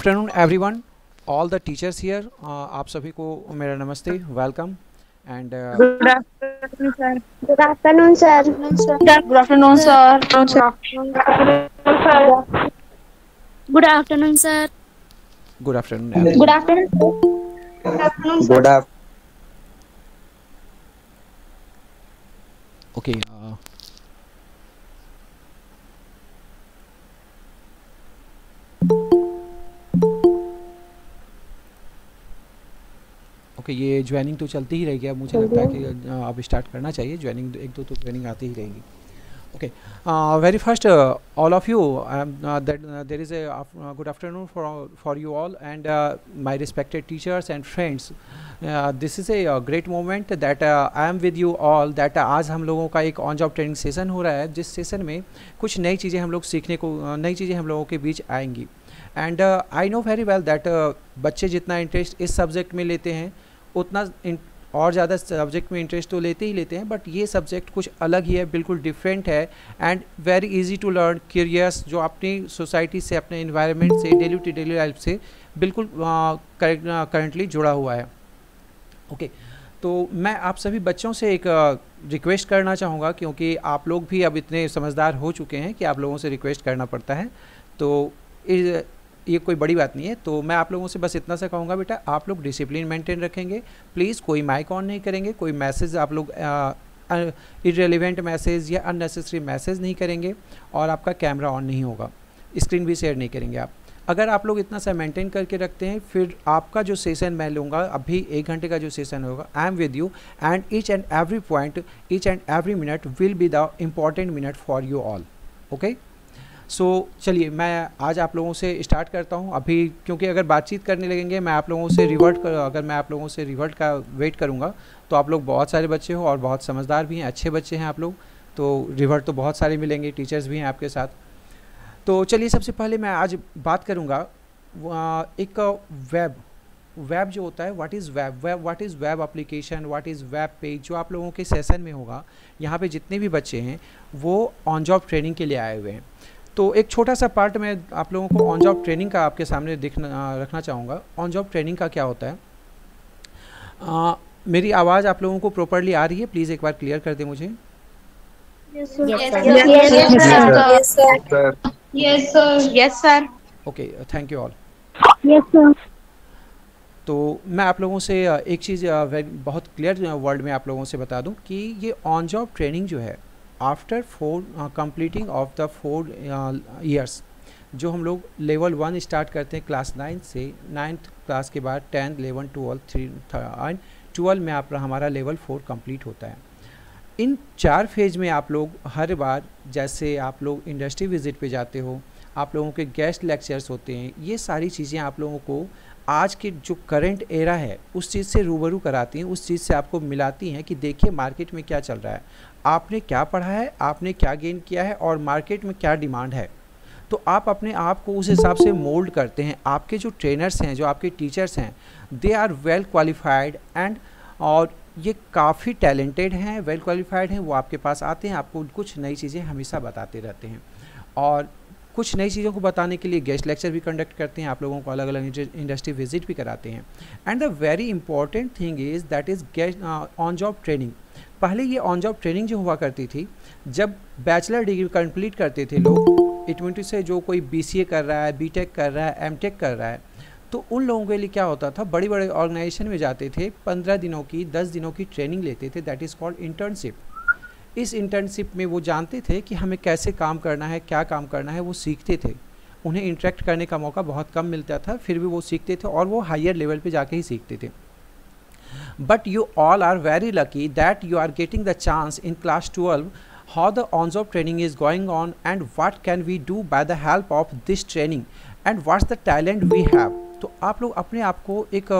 Afternoon everyone, all the teachers here. आप सभी को मेरा नमस्ते, welcome and Good afternoon, sir. Good afternoon, sir. Good afternoon, sir. Good afternoon, sir. Good afternoon, sir. Good afternoon Good everyone. afternoon, sir. Good afternoon, sir. Good afternoon. Okay, okay, ये joining तो चलती ही रहेगी। अब मुझे लगता है कि अब स्टार्ट करना चाहिए। ज्वाइनिंग एक दो तो ज्वाइनिंग आती ही रहेंगी। Okay, very first, all of you, that there is a good afternoon for you all and my respected teachers and friends. This is a great moment that I am with you all. That आज हम लोगों का एक on job training session हो रहा है, जिस session में कुछ नई चीज़ें हम लोग सीखने को, नई चीज़ें हम लोगों के बीच आएंगी। And I know very well that बच्चे जितना इंटरेस्ट इस सब्जेक्ट में लेते हैं उतना और ज़्यादा सब्जेक्ट में इंटरेस्ट तो लेते ही लेते हैं, बट ये सब्जेक्ट कुछ अलग ही है, बिल्कुल डिफरेंट है and very easy to learn, curious, जो अपनी सोसाइटी से, अपने इन्वायरमेंट से, डेली टू डेली लाइफ से बिल्कुल करंटली जुड़ा हुआ है। ओके, तो मैं आप सभी बच्चों से एक रिक्वेस्ट करना चाहूँगा, क्योंकि आप लोग भी अब इतने समझदार हो चुके हैं कि आप लोगों से रिक्वेस्ट करना पड़ता है, तो ये कोई बड़ी बात नहीं है। तो मैं आप लोगों से बस इतना सा कहूँगा, बेटा आप लोग डिसिप्लिन मेंटेन रखेंगे, प्लीज़ कोई माइक ऑन नहीं करेंगे, कोई मैसेज आप लोग इररिलेवेंट मैसेज या अननेसेसरी मैसेज नहीं करेंगे, और आपका कैमरा ऑन नहीं होगा, स्क्रीन भी शेयर नहीं करेंगे आप। अगर आप लोग इतना सा मेंटेन करके रखते हैं, फिर आपका जो सेशन मैं लूँगा अभी 1 घंटे का जो सेशन होगा, I am with you and each and every point, each and every minute will be the important minute for you all. Okay, so चलिए मैं आज आप लोगों से स्टार्ट करता हूं अभी, क्योंकि अगर बातचीत करने लगेंगे मैं आप लोगों से अगर मैं आप लोगों से रिवर्ट का वेट करूंगा तो आप लोग बहुत सारे बच्चे हो और बहुत समझदार भी हैं, अच्छे बच्चे हैं आप लोग, तो रिवर्ट तो बहुत सारे मिलेंगे, टीचर्स भी हैं आपके साथ। तो चलिए सबसे पहले मैं आज बात करूँगा एक वेब जो होता है, what is web application, what is web page, जो आप लोगों के सेशन में होगा। यहाँ पे जितने भी बच्चे हैं वो ऑन जॉब ट्रेनिंग के लिए आए हुए हैं, तो एक छोटा सा पार्ट मैं आप लोगों को ऑन जॉब ट्रेनिंग का आपके सामने रखना चाहूँगा। ऑन जॉब ट्रेनिंग का क्या होता है? मेरी आवाज़ आप लोगों को प्रॉपरली आ रही है? प्लीज़ एक बार क्लियर कर दें मुझे। Yes, sir. Okay, thank you all. Yes, sir. तो मैं आप लोगों से एक चीज़ बहुत क्लियर वर्ड में आप लोगों से बता दूं कि ये ऑन जॉब ट्रेनिंग जो है, after completing of the 4 years, जो हम लोग लेवल 1 स्टार्ट करते हैं क्लास 9 से, 9th क्लास के बाद 10, 11, 12, 3 12 में हमारा लेवल 4 कंप्लीट होता है। इन 4 फेज़ में आप लोग हर बार, जैसे आप लोग इंडस्ट्री विज़िट पे जाते हो, आप लोगों के गेस्ट लेक्चर्स होते हैं, ये सारी चीज़ें आप लोगों को आज के जो करंट एरा है उस चीज़ से रूबरू कराती हैं, उस चीज़ से आपको मिलाती हैं कि देखिए मार्केट में क्या चल रहा है, आपने क्या पढ़ा है, आपने क्या गेन किया है और मार्केट में क्या डिमांड है। तो आप अपने आप को उस हिसाब से मोल्ड करते हैं। आपके जो ट्रेनर्स हैं, जो आपके टीचर्स हैं, they are well qualified and, और ये काफ़ी टैलेंटेड हैं, वेल क्वालिफाइड हैं। वो आपके पास आते हैं, आपको कुछ नई चीज़ें हमेशा बताते रहते हैं, और कुछ नई चीज़ों को बताने के लिए गेस्ट लेक्चर भी कंडक्ट करते हैं, आप लोगों को अलग अलग इंडस्ट्री विजिट भी कराते हैं। And the very important thing is that is guest on job training. पहले ये ऑन जॉब ट्रेनिंग जो हुआ करती थी, जब बैचलर डिग्री कंप्लीट करते थे लोग, इट मीन टू से जो कोई BCA कर रहा है, BTech कर रहा है, MTech कर रहा है, तो उन लोगों के लिए क्या होता था, बड़ी बड़े ऑर्गेनाइजेशन में जाते थे, 15 दिनों की, 10 दिनों की ट्रेनिंग लेते थे, दैट इज़ कॉल्ड इंटर्नशिप। इस इंटर्नशिप में वो जानते थे कि हमें कैसे काम करना है, क्या काम करना है, वो सीखते थे। उन्हें इंटरेक्ट करने का मौका बहुत कम मिलता था, फिर भी वो सीखते थे और वो हायर लेवल पे जाके ही सीखते थे। But you all are very lucky that you are getting the chance in class 12 how the on-job training is going on and what can we do by the help of this training and what's the talent we have। तो आप लोग अपने आप को एक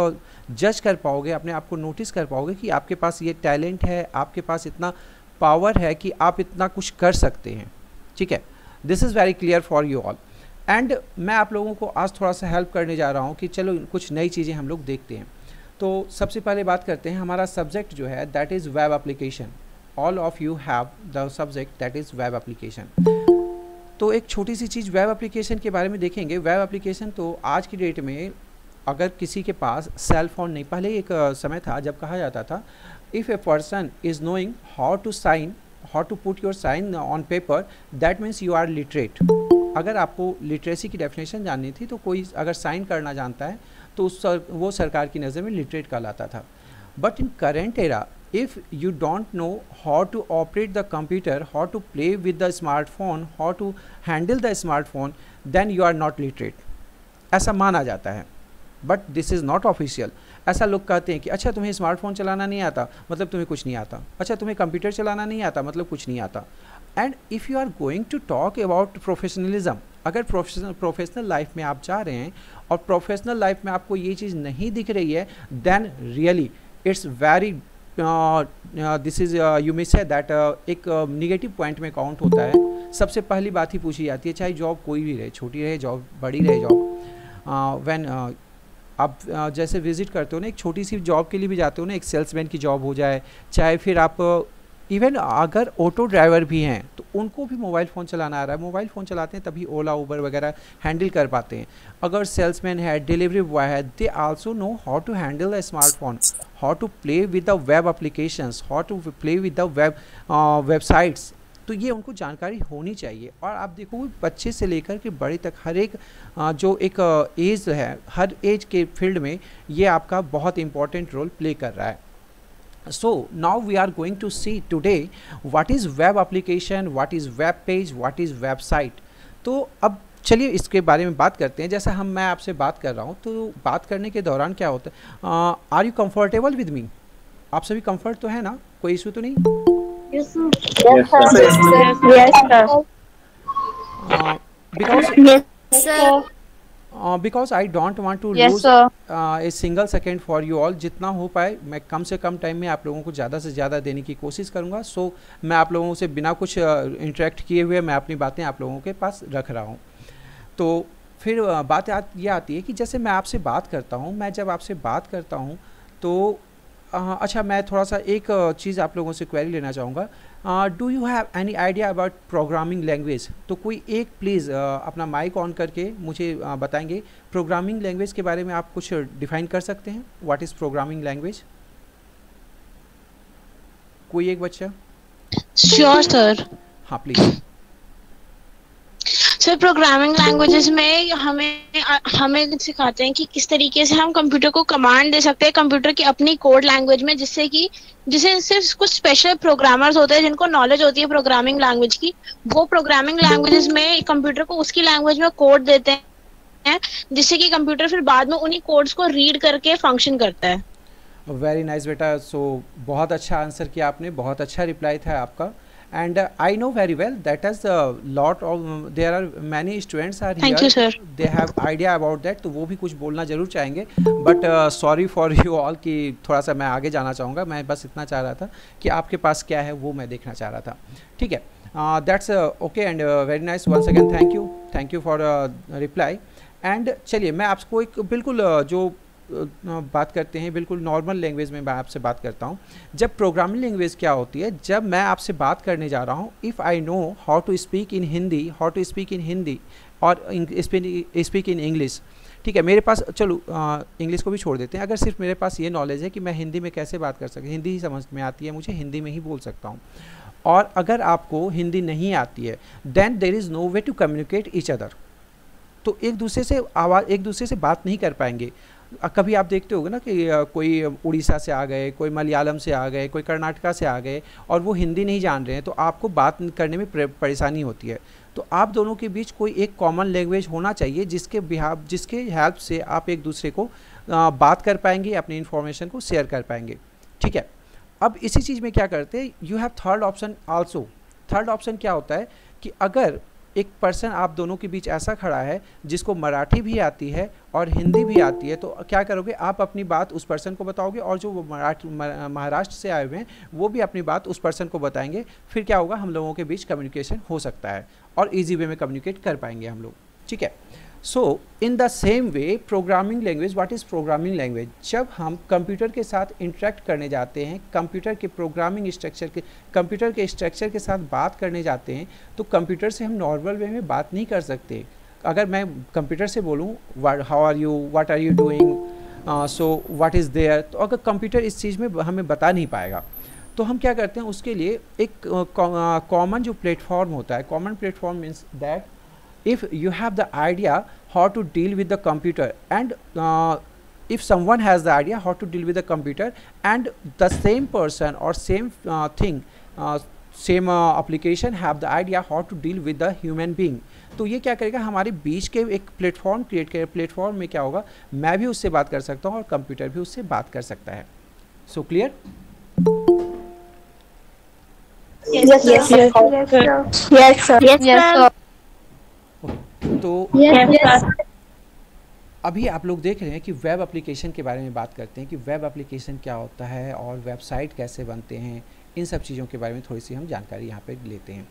जज कर पाओगे, अपने आप को नोटिस कर पाओगे कि आपके पास ये टैलेंट है, आपके पास इतना पावर है कि आप इतना कुछ कर सकते हैं। ठीक है, this is very clear for you all. And मैं आप लोगों को आज थोड़ा सा हेल्प करने जा रहा हूँ कि चलो कुछ नई चीज़ें हम लोग देखते हैं। तो सबसे पहले बात करते हैं, हमारा सब्जेक्ट जो है that is web application. All of you have the subject that is web application. तो एक छोटी सी चीज़ वेब एप्लीकेशन के बारे में देखेंगे। वेब एप्लीकेशन तो आज की डेट में अगर किसी के पास सेल फोन नहीं, पहले एक समय था जब कहा जाता था if a person is knowing how to put your sign on paper that means you are literate. अगर आपको लिटरेसी की डेफिनेशन जाननी थी तो कोई अगर साइन करना जानता है तो वो सरकार की नज़र में लिटरेट कहलाता था। But in current era if you don't know how to operate the computer, how to play with the smartphone, how to handle the smartphone, then you are not literate, ऐसा माना जाता है। But this is not official. ऐसा लोग कहते हैं कि अच्छा तुम्हें स्मार्टफोन चलाना नहीं आता मतलब तुम्हें कुछ नहीं आता, अच्छा तुम्हें कंप्यूटर चलाना नहीं आता मतलब कुछ नहीं आता। And if you are going to talk about professionalism, अगर प्रोफेशनल लाइफ में आप जा रहे हैं और प्रोफेशनल लाइफ में आपको ये चीज़ नहीं दिख रही है, then really it's very this is you may say that एक निगेटिव पॉइंट में काउंट होता है। सबसे पहली बात ही पूछी जाती है, चाहे जॉब कोई भी रहे, छोटी रहे जॉब, बड़ी रहे जॉब। व्हेन आप जैसे विज़िट करते हो ना, एक छोटी सी जॉब के लिए भी जाते हो ना, एक सेल्समैन की जॉब हो जाए, चाहे फिर आप इवन अगर ऑटो ड्राइवर भी हैं तो उनको भी मोबाइल फ़ोन चलाना आ रहा है, मोबाइल फ़ोन चलाते हैं तभी ओला उबर वगैरह हैंडल कर पाते हैं। अगर सेल्समैन है, डिलीवरी बॉय है, they also know how to handle the smartphone, how to play with the web applications, how to play with the websites. तो ये उनको जानकारी होनी चाहिए। और आप देखो बच्चे से लेकर के बड़े तक हर एक जो एक एज है, हर एज के फील्ड में ये आपका बहुत इंपॉर्टेंट रोल प्ले कर रहा है। So now we are going to see today what is web application, what is web page, what is website। तो अब चलिए इसके बारे में बात करते हैं। जैसा मैं आपसे बात कर रहा हूँ तो बात करने के दौरान क्या होता है, are you comfortable with me? आप सभी कंफर्ट तो है ना, कोई इशू तो नहीं? Yes, sir. Yes, sir. Because I don't want to Yes, lose sir. a single second for you all। जितना हो पाए मैं कम से कम टाइम में आप लोगों को ज़्यादा से ज़्यादा देने की कोशिश करूँगा। सो मैं आप लोगों से बिना कुछ इंटरेक्ट किए हुए मैं अपनी बातें आप लोगों के पास रख रहा हूँ। तो फिर बात ये आती है कि जैसे मैं आपसे बात करता हूँ, मैं जब आपसे बात करता हूँ तो अच्छा मैं थोड़ा सा एक चीज़ आप लोगों से क्वेरी लेना चाहूँगा। Do you have any idea about programming language? तो कोई एक प्लीज़ अपना माइक ऑन करके मुझे बताएंगे प्रोग्रामिंग लैंग्वेज के बारे में। आप कुछ डिफाइन कर सकते हैं, व्हाट इज़ प्रोग्रामिंग लैंग्वेज? कोई एक बच्चा? Sure sir. हाँ प्लीज़। सर प्रोग्रामिंग लैंग्वेजेस में हमें सिखाते हैं कि किस तरीके से हम कंप्यूटर को कमांड दे सकते हैं कंप्यूटर की अपनी कोड लैंग्वेज में, जिससे सिर्फ कुछ स्पेशल प्रोग्रामर्स होते हैं जिनको नॉलेज होती है प्रोग्रामिंग लैंग्वेज की। वो प्रोग्रामिंग लैंग्वेजेस में कंप्यूटर को उसकी लैंग्वेज में कोड देते हैं, जिससे कि कंप्यूटर फिर बाद में उन्हीं कोड्स को रीड करके फंक्शन करता है। वेरी नाइस बेटा। सो बहुत अच्छा आंसर किया आपने, बहुत अच्छा रिप्लाई था आपका। And I know very well that is a lot of there are many students are Thank you, here, sir. they have idea about that, तो वो भी कुछ बोलना ज़रूर चाहेंगे। But sorry for you all कि थोड़ा सा मैं आगे जाना चाहूँगा। मैं बस इतना चाह रहा था कि आपके पास क्या है वो मैं देखना चाह रहा था। ठीक है, that's okay and very nice. Once again thank you for reply. And चलिए मैं आपको एक बिल्कुल जो बात करते हैं बिल्कुल नॉर्मल लैंग्वेज में मैं आपसे बात करता हूँ। जब प्रोग्रामिंग लैंग्वेज क्या होती है, जब मैं आपसे बात करने जा रहा हूँ, if I know how to speak in Hindi और स्पीक इन इंग्लिश। ठीक है, मेरे पास चलो इंग्लिश को भी छोड़ देते हैं। अगर सिर्फ मेरे पास ये नॉलेज है कि मैं हिंदी में कैसे बात कर सकती, हिंदी ही समझ में आती है मुझे, हिंदी में ही बोल सकता हूँ। और अगर आपको हिंदी नहीं आती है then there is no way to communicate each other. तो एक दूसरे से बात नहीं कर पाएंगे। कभी आप देखते होगे ना कि कोई उड़ीसा से आ गए, कोई मलयालम से आ गए, कोई कर्नाटका से आ गए और वो हिंदी नहीं जान रहे हैं, तो आपको बात करने में परेशानी होती है। तो आप दोनों के बीच कोई एक कॉमन लैंग्वेज होना चाहिए जिसके हेल्प से आप एक दूसरे को बात कर पाएंगे, अपनी इन्फॉर्मेशन को शेयर कर पाएंगे। ठीक है, अब इसी चीज़ में क्या करते हैं, you have third option also. Third option क्या होता है कि अगर एक पर्सन आप दोनों के बीच ऐसा खड़ा है जिसको मराठी भी आती है और हिंदी भी आती है, तो क्या करोगे, आप अपनी बात उस पर्सन को बताओगे और जो महाराष्ट्र से आए हुए हैं वो भी अपनी बात उस पर्सन को बताएंगे। फिर क्या होगा, हम लोगों के बीच कम्युनिकेशन हो सकता है और इजी वे में कम्युनिकेट कर पाएंगे हम लोग। ठीक है, so in the same way programming language, what is programming language? जब हम कंप्यूटर के साथ इंटरेक्ट करने जाते हैं, कंप्यूटर के प्रोग्रामिंग स्ट्रक्चर के, कंप्यूटर के स्ट्रक्चर के साथ बात करने जाते हैं, तो कंप्यूटर से हम नॉर्मल वे में बात नहीं कर सकते। अगर मैं कंप्यूटर से बोलूँ how are you, what are you doing, so what is there, तो अगर कंप्यूटर इस चीज़ में हमें बता नहीं पाएगा, तो हम क्या करते हैं, उसके लिए एक कॉमन जो प्लेटफॉर्म होता है, common platform means that if you have the idea how to deal with the computer, and if someone has the idea how to deal with the computer, and the same person or same thing, same application have the idea how to deal with the human being, तो ये क्या करेगा, हमारे बीच के एक platform create करेगा। Platform में क्या होगा, मैं भी उससे बात कर सकता हूँ और कंप्यूटर भी उससे बात कर सकता है। So clear? Yes, yes, yes, sir. Yes, sir. Yes, sir. तो Yes. अभी आप लोग देख रहे हैं कि वेब एप्लीकेशन के बारे में बात करते हैं कि वेब एप्लीकेशन क्या होता है और वेबसाइट कैसे बनते हैं, इन सब चीज़ों के बारे में थोड़ी सी हम जानकारी यहाँ पे लेते हैं।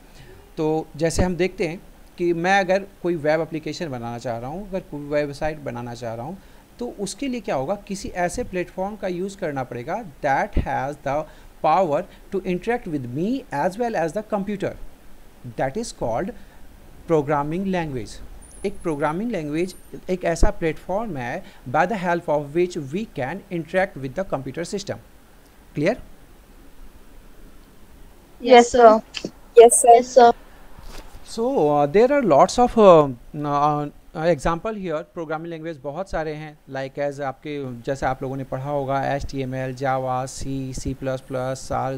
तो जैसे हम देखते हैं कि मैं अगर कोई वेब एप्लीकेशन बनाना चाह रहा हूँ, अगर कोई वेबसाइट बनाना चाह रहा हूँ, तो उसके लिए क्या होगा, किसी ऐसे प्लेटफॉर्म का यूज़ करना पड़ेगा that has the power to interact with me as well as the computer, that is called programming language. एक प्रोग्रामिंग लैंग्वेज एक ऐसा प्लेटफॉर्म है by the help of which we can interact with the computer system. Clear? Yes, sir. Yes, sir. Yes, sir. So there are lots of example here. Programming language बहुत सारे हैं, like as आपके जैसे आप लोगों ने पढ़ा होगा HTML, Java, C++,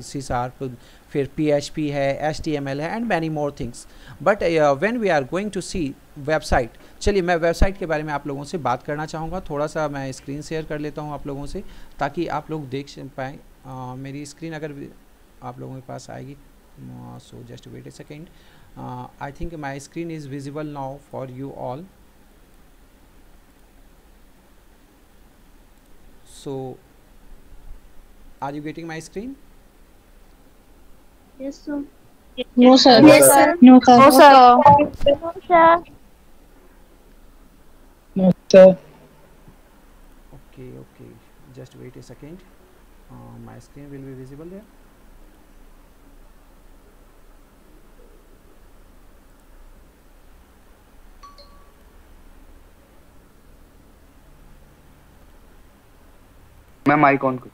C sharp, फिर PHP है, HTML है, and many more things. But when we are going to see website, चलिए मैं वेबसाइट के बारे में आप लोगों से बात करना चाहूँगा। थोड़ा सा मैं स्क्रीन शेयर कर लेता हूँ आप लोगों से, ताकि आप लोग देख पाएँ। मेरी स्क्रीन अगर आप लोगों के पास आएगी, so just wait a second. I think my screen is visible now for you all. So are you getting my screen? Yes, sir. No, sir. Yes, sir. No, sir. No, sir. No, sir. No, sir. Okay, just wait a second. My screen will be visible there. मैं mic on कर।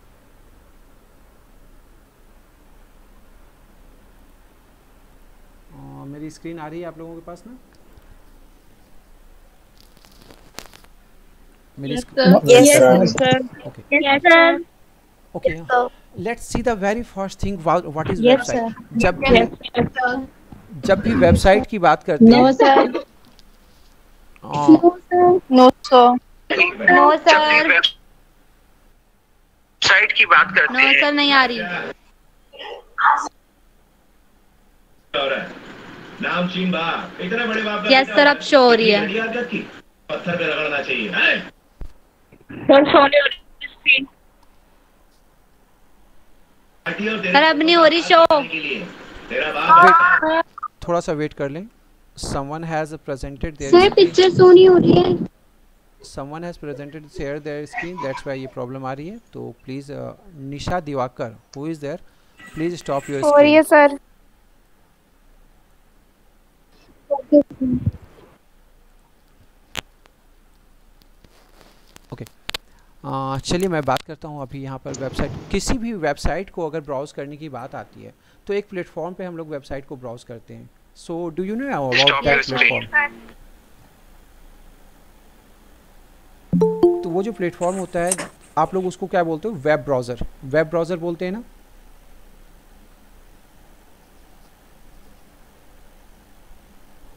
मेरी screen आ रही है आप लोगों के पास ना? मेरी Yes, sir. Okay. Yes, sir. Okay. Let's see the very first thing, what is Yes, website? sir. जब भी वेबसाइट की बात करते हैं, No, sir. No, sir. No, sir. No, sir. Site की बात करते No, sir. नहीं आ रही। नाम चीन बाप इतने बड़े बाप Yes, sir. अब शो हो रही है। पत्थर पे रगड़ना चाहिए है? सर अब नहीं हो रही शो। तेरा बाप थोड़ा सा वेट कर लें। Someone has presented their sir picture show नहीं हो रही है। someone has presented share their screen, that's why ये प्रॉब्लम आ रही है। तो please Nisha Diwakar, who is there, please stop your हो रही है screen. सर। ओके, चलिए मैं बात करता हूँ अभी यहाँ पर वेबसाइट। किसी भी वेबसाइट को अगर ब्राउज़ करने की बात आती है, तो एक प्लेटफॉर्म पे हम लोग वेबसाइट को ब्राउज़ करते हैं। So do you know about that platform? तो वो जो प्लेटफॉर्म होता है, आप लोग उसको क्या बोलते हो? Web browser. वेब ब्राउज़र बोलते हैं ना?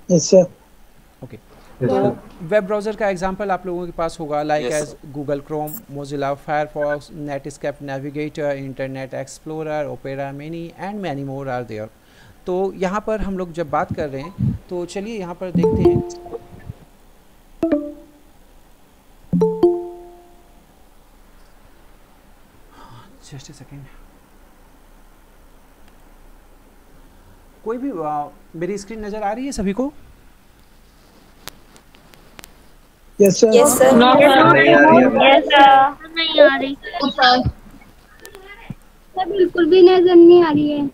Yes, sir. ओके, तो वेब ब्राउज़र का एग्जांपल आप लोगों के पास होगा, like as Google Chrome, Mozilla Firefox, Netscape Navigator, Internet Explorer, Opera mini and many more are there. तो यहाँ पर हम लोग जब बात कर रहे हैं, तो चलिए यहाँ पर देखते हैं। Just a second. कोई भी मेरी स्क्रीन नज़र आ रही है सभी को? Yes, sir. Yes, sir. No, sir. नहीं आ रही अभी। Yes, sir. नहीं आ रही सर, बिल्कुल भी नजर नहीं आ रही है।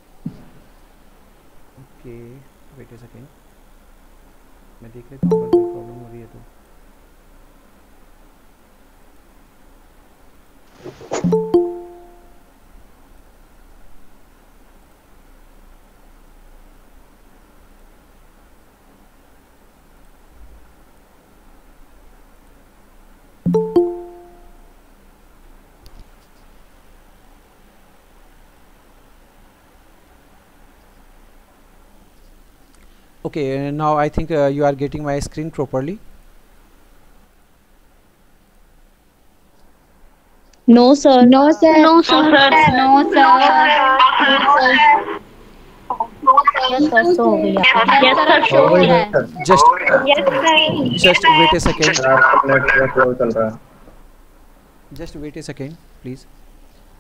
ओके, वेट अ सेकेंड, मैं देख लेता हूँ अगर कोई प्रॉब्लम हो रही है तो। Okay, now I think you are getting my screen properly. No, sir. No, sir. No, sir. No, sir. Yes, sir. So हो गया। Yes, sir. हो शो हो गई रहा है है। Sir. Just wait a second. Sir आपका नेटवर्क स्लो चल रहा है। Just wait a second please.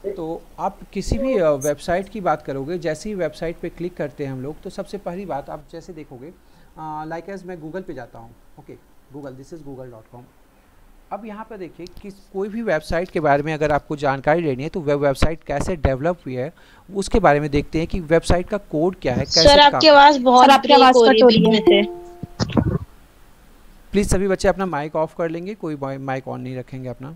तो आप किसी भी वेबसाइट की बात करोगे, जैसे ही वेबसाइट पे क्लिक करते हैं हम लोग, तो सबसे पहली बात आप जैसे देखोगे, लाइक एज मैं गूगल पे जाता हूँ, okay, Google, this is google.com। अब यहाँ पर देखिए कि कोई भी वेबसाइट के बारे में अगर आपको जानकारी लेनी है तो वेबसाइट कैसे डेवलप हुई है उसके बारे में देखते हैं कि वेबसाइट का कोड क्या है, कैसे सर आपकी आवाज बहुत आपकी आवाज ब्रेक हो रही कट हो है रही बीच में से। प्लीज़ सभी बच्चे अपना माइक ऑफ कर लेंगे, कोई माइक ऑन नहीं रखेंगे अपना।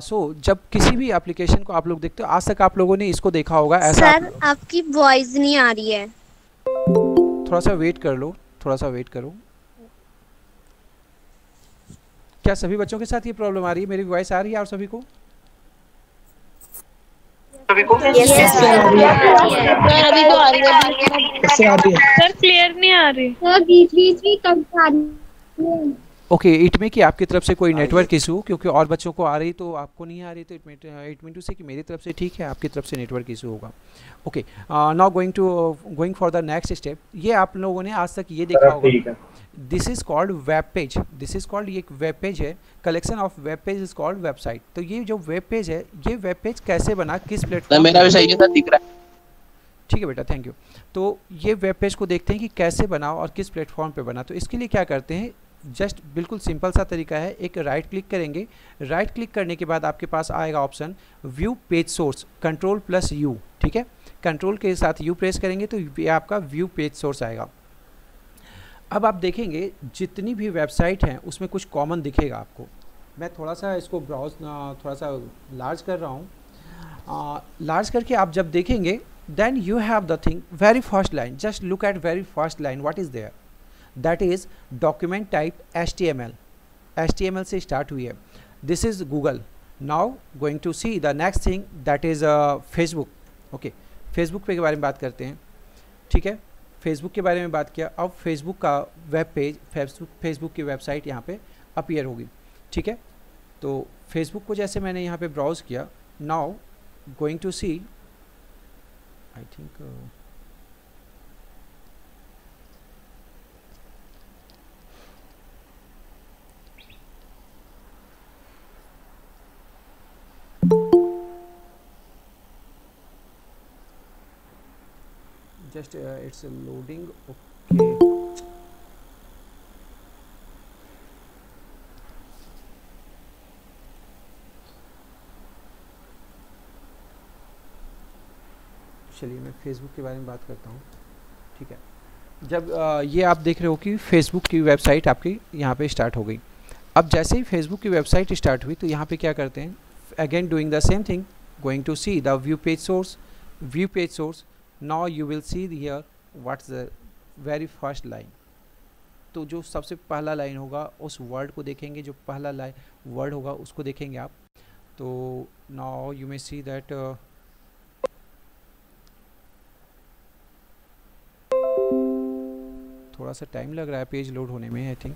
सो जब किसी भी एप्लीकेशन को आप लोग देखते हो, आज तक आप लोगों ने इसको देखा होगा ऐसा। सर आपकी वॉइस नहीं आ रही है। थोड़ा सा वेट कर लो, थोड़ा सा वेट करो। क्या सभी बच्चों के साथ ये प्रॉब्लम आ रही है? मेरी वॉइस आ रही है आप सभी को? Yes, sir. सर अभी तो आ रही है। सर क्लियर नहीं आ रही। सर बीच बीच में कम आ रही है। ओके, इट में कि आपकी तरफ से कोई नेटवर्क इशू, क्योंकि और बच्चों को आ रही तो आपको नहीं आ रही, तो इट मीन टू से कि मेरी तरफ से ठीक है, आपकी तरफ से नेटवर्क इशू होगा। Okay, now going for the next step. ये आप लोगों ने आज तक ये देखा होगा, this is called web page. This is called, ये एक वेब पेज है, collection of web page is called website. तो ये जो वेब पेज है, ये वेब पेज कैसे बना, किस प्लेटफॉर्म? मेरा भी सही है सर, दिख रहा है। ठीक है बेटा, थैंक यू। तो ये वेब पेज को देखते हैं कि कैसे बना और किस प्लेटफॉर्म पे बना। तो इसके लिए क्या करते हैं, जस्ट बिल्कुल सिंपल सा तरीका है, एक राइट क्लिक करेंगे। राइट क्लिक करने के बाद आपके पास आएगा option view page source, Ctrl+U, ठीक है, कंट्रोल के साथ यू प्रेस करेंगे तो ये आपका व्यू पेज सोर्स आएगा। अब आप देखेंगे जितनी भी वेबसाइट हैं उसमें कुछ कॉमन दिखेगा आपको। मैं थोड़ा सा इसको ब्राउज थोड़ा सा लार्ज कर रहा हूँ। लार्ज करके आप जब देखेंगे, then you have the thing, very first line, just look at very first line, what is there, that is document type HTML। HTML से स्टार्ट हुई है, this is Google। now going to see the next thing, that is Facebook। okay, Facebook पे के बारे में बात करते हैं, ठीक है, Facebook के बारे में बात किया। अब Facebook का वेब पेज, Facebook की वेबसाइट यहाँ पे अपीयर होगी, ठीक है। तो Facebook को जैसे मैंने यहाँ पे ब्राउज किया, now going to see, I think just it's loading, okay। चलिए मैं फेसबुक के बारे में बात करता हूँ, ठीक है। जब ये आप देख रहे हो कि फेसबुक की वेबसाइट आपकी यहाँ पे स्टार्ट हो गई। अब जैसे ही फेसबुक की वेबसाइट स्टार्ट हुई तो यहाँ पे क्या करते हैं, again doing the same thing, going to see the view page source. now you will see here what's the very first line। तो जो सबसे पहला लाइन होगा उस वर्ड को देखेंगे, जो पहला लाइन वर्ड होगा उसको देखेंगे आप। तो now you may see that थोड़ा सा टाइम लग रहा है पेज लोड होने में, I think.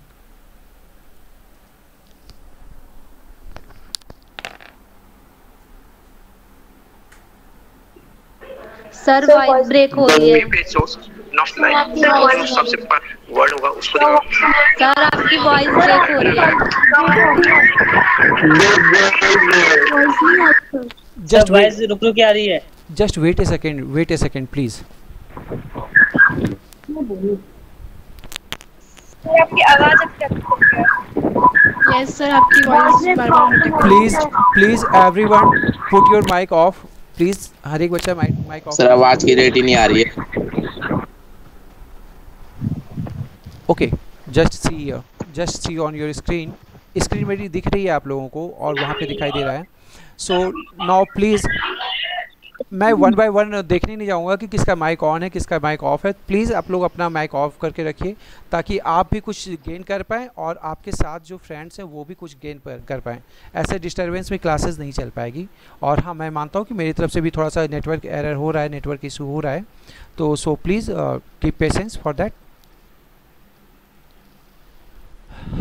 Sir voice break हो रही है। सबसे वर्ड होगा उसको दिखाओ। सर आपकी वॉइस ब्रेक हो रही है। जस्ट वॉइस रुक रुक के आ रही है। Just wait a second please. आपकी आवाज यस सर, आपकी वॉइस बार-बार please everyone put your mic off please. हर एक बच्चा माइक ऑफ। सर आवाज की रेट ही नहीं आ रही है। Okay, just see on your screen मेरी दिख रही है आप लोगों को और वहाँ पे दिखाई दे रहा है। सो नाउ प्लीज़, मैं वन बाय वन देखने नहीं जाऊँगा कि किसका माइक ऑन है किसका माइक ऑफ है। प्लीज़ आप लोग अपना माइक ऑफ करके रखिए ताकि आप भी कुछ गेन कर पाएँ और आपके साथ जो फ्रेंड्स हैं वो भी कुछ गेन कर पाएँ। ऐसे डिस्टर्बेंस में क्लासेस नहीं चल पाएगी। और हाँ, मैं मानता हूँ कि मेरी तरफ से भी थोड़ा सा नेटवर्क एरर हो रहा है, नेटवर्क इशू हो रहा है, तो so please keep patience for that.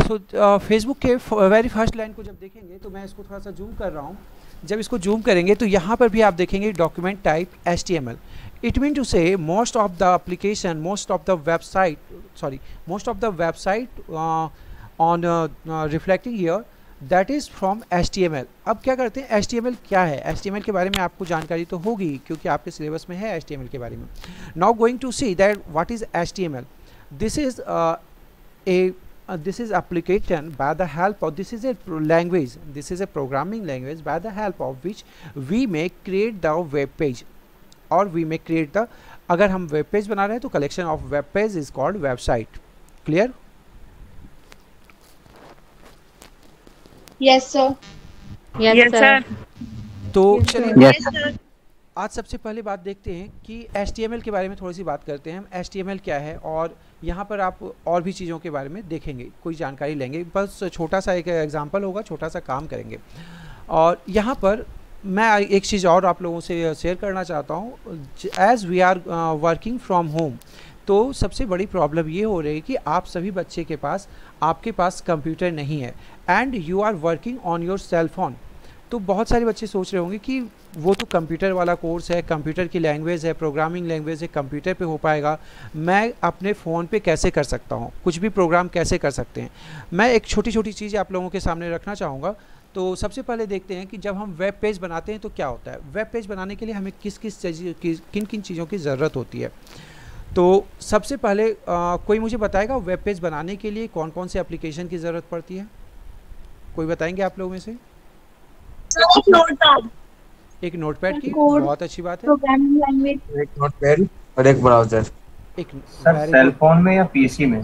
So Facebook के वेरी फर्स्ट लाइन को जब देखेंगे तो मैं इसको थोड़ा सा जूम कर रहा हूँ। जब इसको जूम करेंगे तो यहाँ पर भी आप देखेंगे document type HTML। It mean to say most of the application, most of the website on reflecting here that is from HTML। अब क्या करते हैं, HTML क्या है? HTML के बारे में आपको जानकारी तो होगी क्योंकि आपके सिलेबस में है HTML के बारे में। Now going to see that what is HTML। This is application by the help of, this is a language, this is a programming language by the help of which we may create the web page or we may create the, अगर हम web page बना रहे हैं तो collection of web page is called website। clear? Yes sir। Yes sir। तो चलिए Yes आज सबसे पहले बात देखते हैं कि HTML के बारे में थोड़ी सी बात करते हैं हम। HTML क्या है और यहाँ पर आप और भी चीज़ों के बारे में देखेंगे, कोई जानकारी लेंगे। बस छोटा सा एक एग्जांपल होगा, छोटा सा काम करेंगे। और यहाँ पर मैं एक चीज़ और आप लोगों से शेयर करना चाहता हूँ। As we are working from home, तो सबसे बड़ी प्रॉब्लम ये हो रही है कि आप सभी बच्चे के पास, आपके पास कंप्यूटर नहीं है and you are working on your cell phone. तो बहुत सारे बच्चे सोच रहे होंगे कि वो तो कंप्यूटर वाला कोर्स है, कंप्यूटर की लैंग्वेज है, प्रोग्रामिंग लैंग्वेज है, कंप्यूटर पे हो पाएगा, मैं अपने फ़ोन पे कैसे कर सकता हूँ, कुछ भी प्रोग्राम कैसे कर सकते हैं। मैं एक छोटी छोटी चीज़ आप लोगों के सामने रखना चाहूँगा। तो सबसे पहले देखते हैं कि जब हम वेब पेज बनाते हैं तो क्या होता है। वेब पेज बनाने के लिए हमें किन किन चीज़ों की ज़रूरत होती है। तो सबसे पहले कोई मुझे बताएगा वेब पेज बनाने के लिए कौन कौन से एप्लीकेशन की ज़रूरत पड़ती है? कोई बताएंगे आप लोगों में से? एक नोटपैड की, बहुत अच्छी बात है। प्रोग्रामिंग लैंग्वेज, एक नोटपैड और एक ब्राउज़र। एक सर सेल फोन में या पीसी में?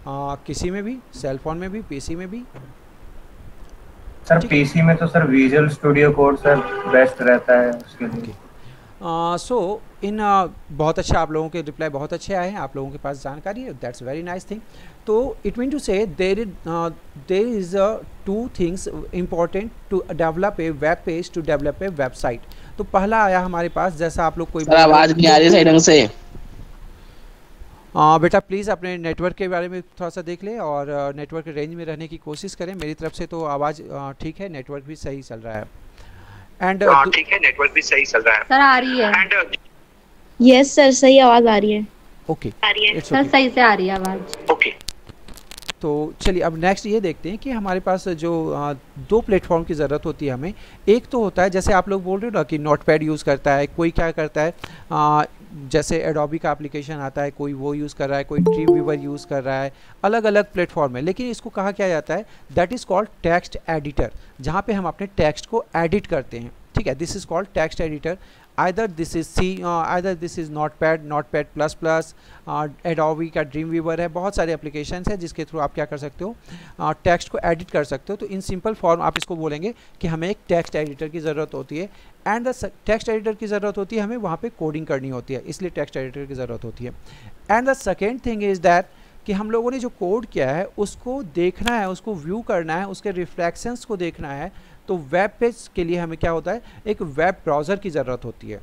किसी में भी, सेल फोन में भी, पीसी में भी। सर पीसी में तो sir visual studio code sir best रहता है उसके लिए। सो इन बहुत अच्छा, आप लोगों के रिप्लाई बहुत अच्छे आए हैं, आप लोगों के पास जानकारी है, दैट्स वेरी नाइस थिंग। तो it mean to say there is two things important to develop a web page, to develop a website. तो पहला आया हमारे पास, जैसा आप लोग कोई आवाज़ नहीं आ रही सही ढंग से। बेटा प्लीज़ अपने नेटवर्क के बारे में थोड़ा सा देख ले और नेटवर्क रेंज में रहने की कोशिश करें। मेरी तरफ से तो आवाज़ ठीक है, नेटवर्क भी सही चल रहा है। एंड ठीक है, नेटवर्क भी सही चल रहा है। सर आ रही है। यस सर, सही आवाज आ रही है। ओके, सर सही से आ रही है आवाज़। ओके, तो चलिए अब नेक्स्ट ये देखते हैं कि हमारे पास जो दो प्लेटफॉर्म की ज़रूरत होती है हमें। एक तो होता है जैसे आप लोग बोल रहे हो ना कि नोटपैड यूज़ करता है, कोई क्या करता है जैसे एडोबी का एप्लीकेशन आता है, कोई वो यूज़ कर रहा है, कोई ड्रीमवीवर यूज़ कर रहा है, अलग अलग प्लेटफॉर्म है। लेकिन इसको कहा क्या जाता है, that is called text editor, जहाँ पे हम अपने टेक्स्ट को एडिट करते हैं। ठीक है, this is called text editor. either this is notepad plus plus, Adobe का ड्रीमवीवर है, बहुत सारे एप्लीकेशंस हैं जिसके थ्रू आप क्या कर सकते हो, टेक्स्ट को एडिट कर सकते हो। तो इन सिंपल फॉर्म आप इसको बोलेंगे कि हमें एक टेक्स्ट एडिटर की ज़रूरत होती है। एंड द टेक्स्ट एडिटर की ज़रूरत होती है, हमें वहाँ पे कोडिंग करनी होती है, इसलिए टेक्स्ट एडिटर की ज़रूरत होती है। And the second thing is that कि हम लोगों ने जो कोड किया है उसको देखना है, उसको व्यू करना है, उसके रिफ्लेक्शंस को देखना है। तो वेब पेज के लिए हमें क्या होता है, एक वेब ब्राउज़र की ज़रूरत होती है।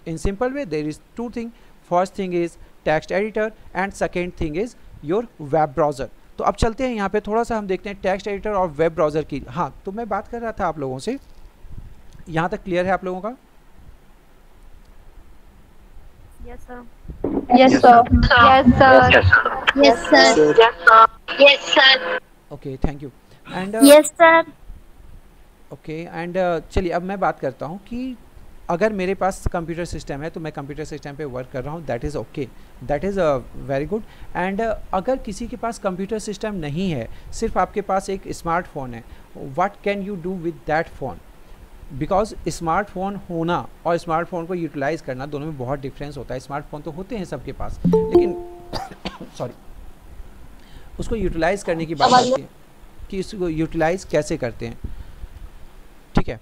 In simple way there is two thing, first thing is text editor and second thing is your web browser. तो अब चलते हैं यहाँ पे थोड़ा सा हम देखते हैं टेक्स्ट एडिटर और वेब ब्राउज़र की। हाँ, तो मैं बात कर रहा था आप लोगों से, यहाँ तक क्लियर है आप लोगों का? Yes, sir. Yes, sir. Yes, sir. Yes, sir. Yes, sir. Okay, thank you. And Yes, sir. Okay, and चलिए अब मैं बात करता हूँ कि अगर मेरे पास कंप्यूटर सिस्टम है तो मैं कंप्यूटर सिस्टम पे वर्क कर रहा हूँ, that is okay, that is very good. And अगर किसी के पास कंप्यूटर सिस्टम नहीं है, सिर्फ आपके पास एक स्मार्टफोन है, what can you do with that phone? Because smartphone होना और स्मार्टफोन को यूटिलाइज़ करना दोनों में बहुत डिफरेंस होता है। स्मार्टफोन तो होते हैं सबके पास, लेकिन सॉरी, उसको यूटिलाइज़ करने की बात आती है कि इसको यूटिलाइज़ कैसे करते हैं, ठीक है।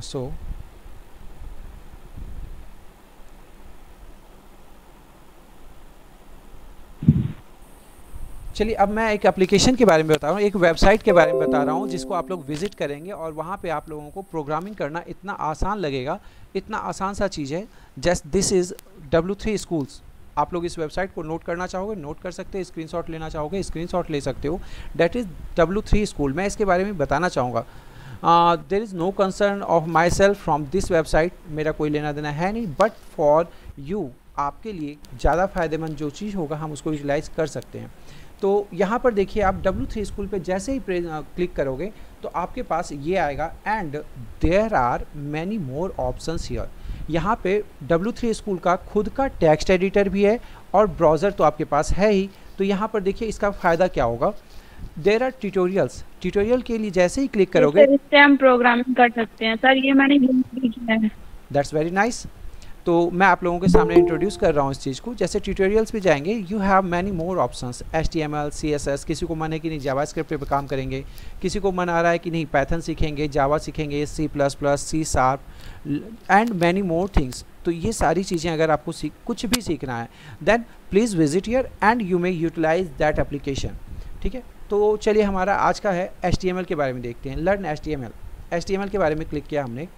सो चलिए अब मैं एक एप्लीकेशन के बारे में बता रहा हूँ, एक वेबसाइट के बारे में बता रहा हूँ जिसको आप लोग विजिट करेंगे और वहाँ पे आप लोगों को प्रोग्रामिंग करना इतना आसान लगेगा, इतना आसान सा चीज़ है। Just this is W3 schools. आप लोग इस वेबसाइट को नोट करना चाहोगे, नोट कर सकते हैं, स्क्रीनशॉट लेना चाहोगे, स्क्रीनशॉट ले सकते हो। That is W3 school. मैं इसके बारे में बताना चाहूँगा। There is no concern of myself from this website, मेरा कोई लेना देना है नहीं, बट फॉर यू, आपके लिए ज़्यादा फ़ायदेमंद जो चीज़ होगा हम उसको यूटिलाइज़ कर सकते हैं। तो यहाँ पर देखिए, आप W3 स्कूल पे जैसे ही क्लिक करोगे तो आपके पास ये आएगा, and there are many more options here. यहाँ पे W3 स्कूल का खुद का टेक्स्ट एडिटर भी है और ब्राउज़र तो आपके पास है ही। तो यहाँ पर देखिए इसका फ़ायदा क्या होगा, देयर आर ट्यूटोरियल्स। ट्यूटोरियल के लिए जैसे ही क्लिक करोगे, इससे हम प्रोग्रामिंग कर सकते हैं सर, ये मैंने भी किया है। That's very nice. तो मैं आप लोगों के सामने इंट्रोड्यूस कर रहा हूँ इस चीज़ को। जैसे ट्यूटोरियल्स पे जाएंगे, you have many more options, HTML, CSS। किसी को मन है कि नहीं जावास्क्रिप्ट पे काम करेंगे, किसी को मन आ रहा है कि नहीं पाइथन सीखेंगे, जावा सीखेंगे, C++, C# and many more things. तो ये सारी चीज़ें अगर आपको कुछ भी सीखना है, then please visit here and you may utilize that application, ठीक है। तो चलिए हमारा आज का है HTML के बारे में देखते हैं। Learn HTML। HTML के बारे में क्लिक किया हमने,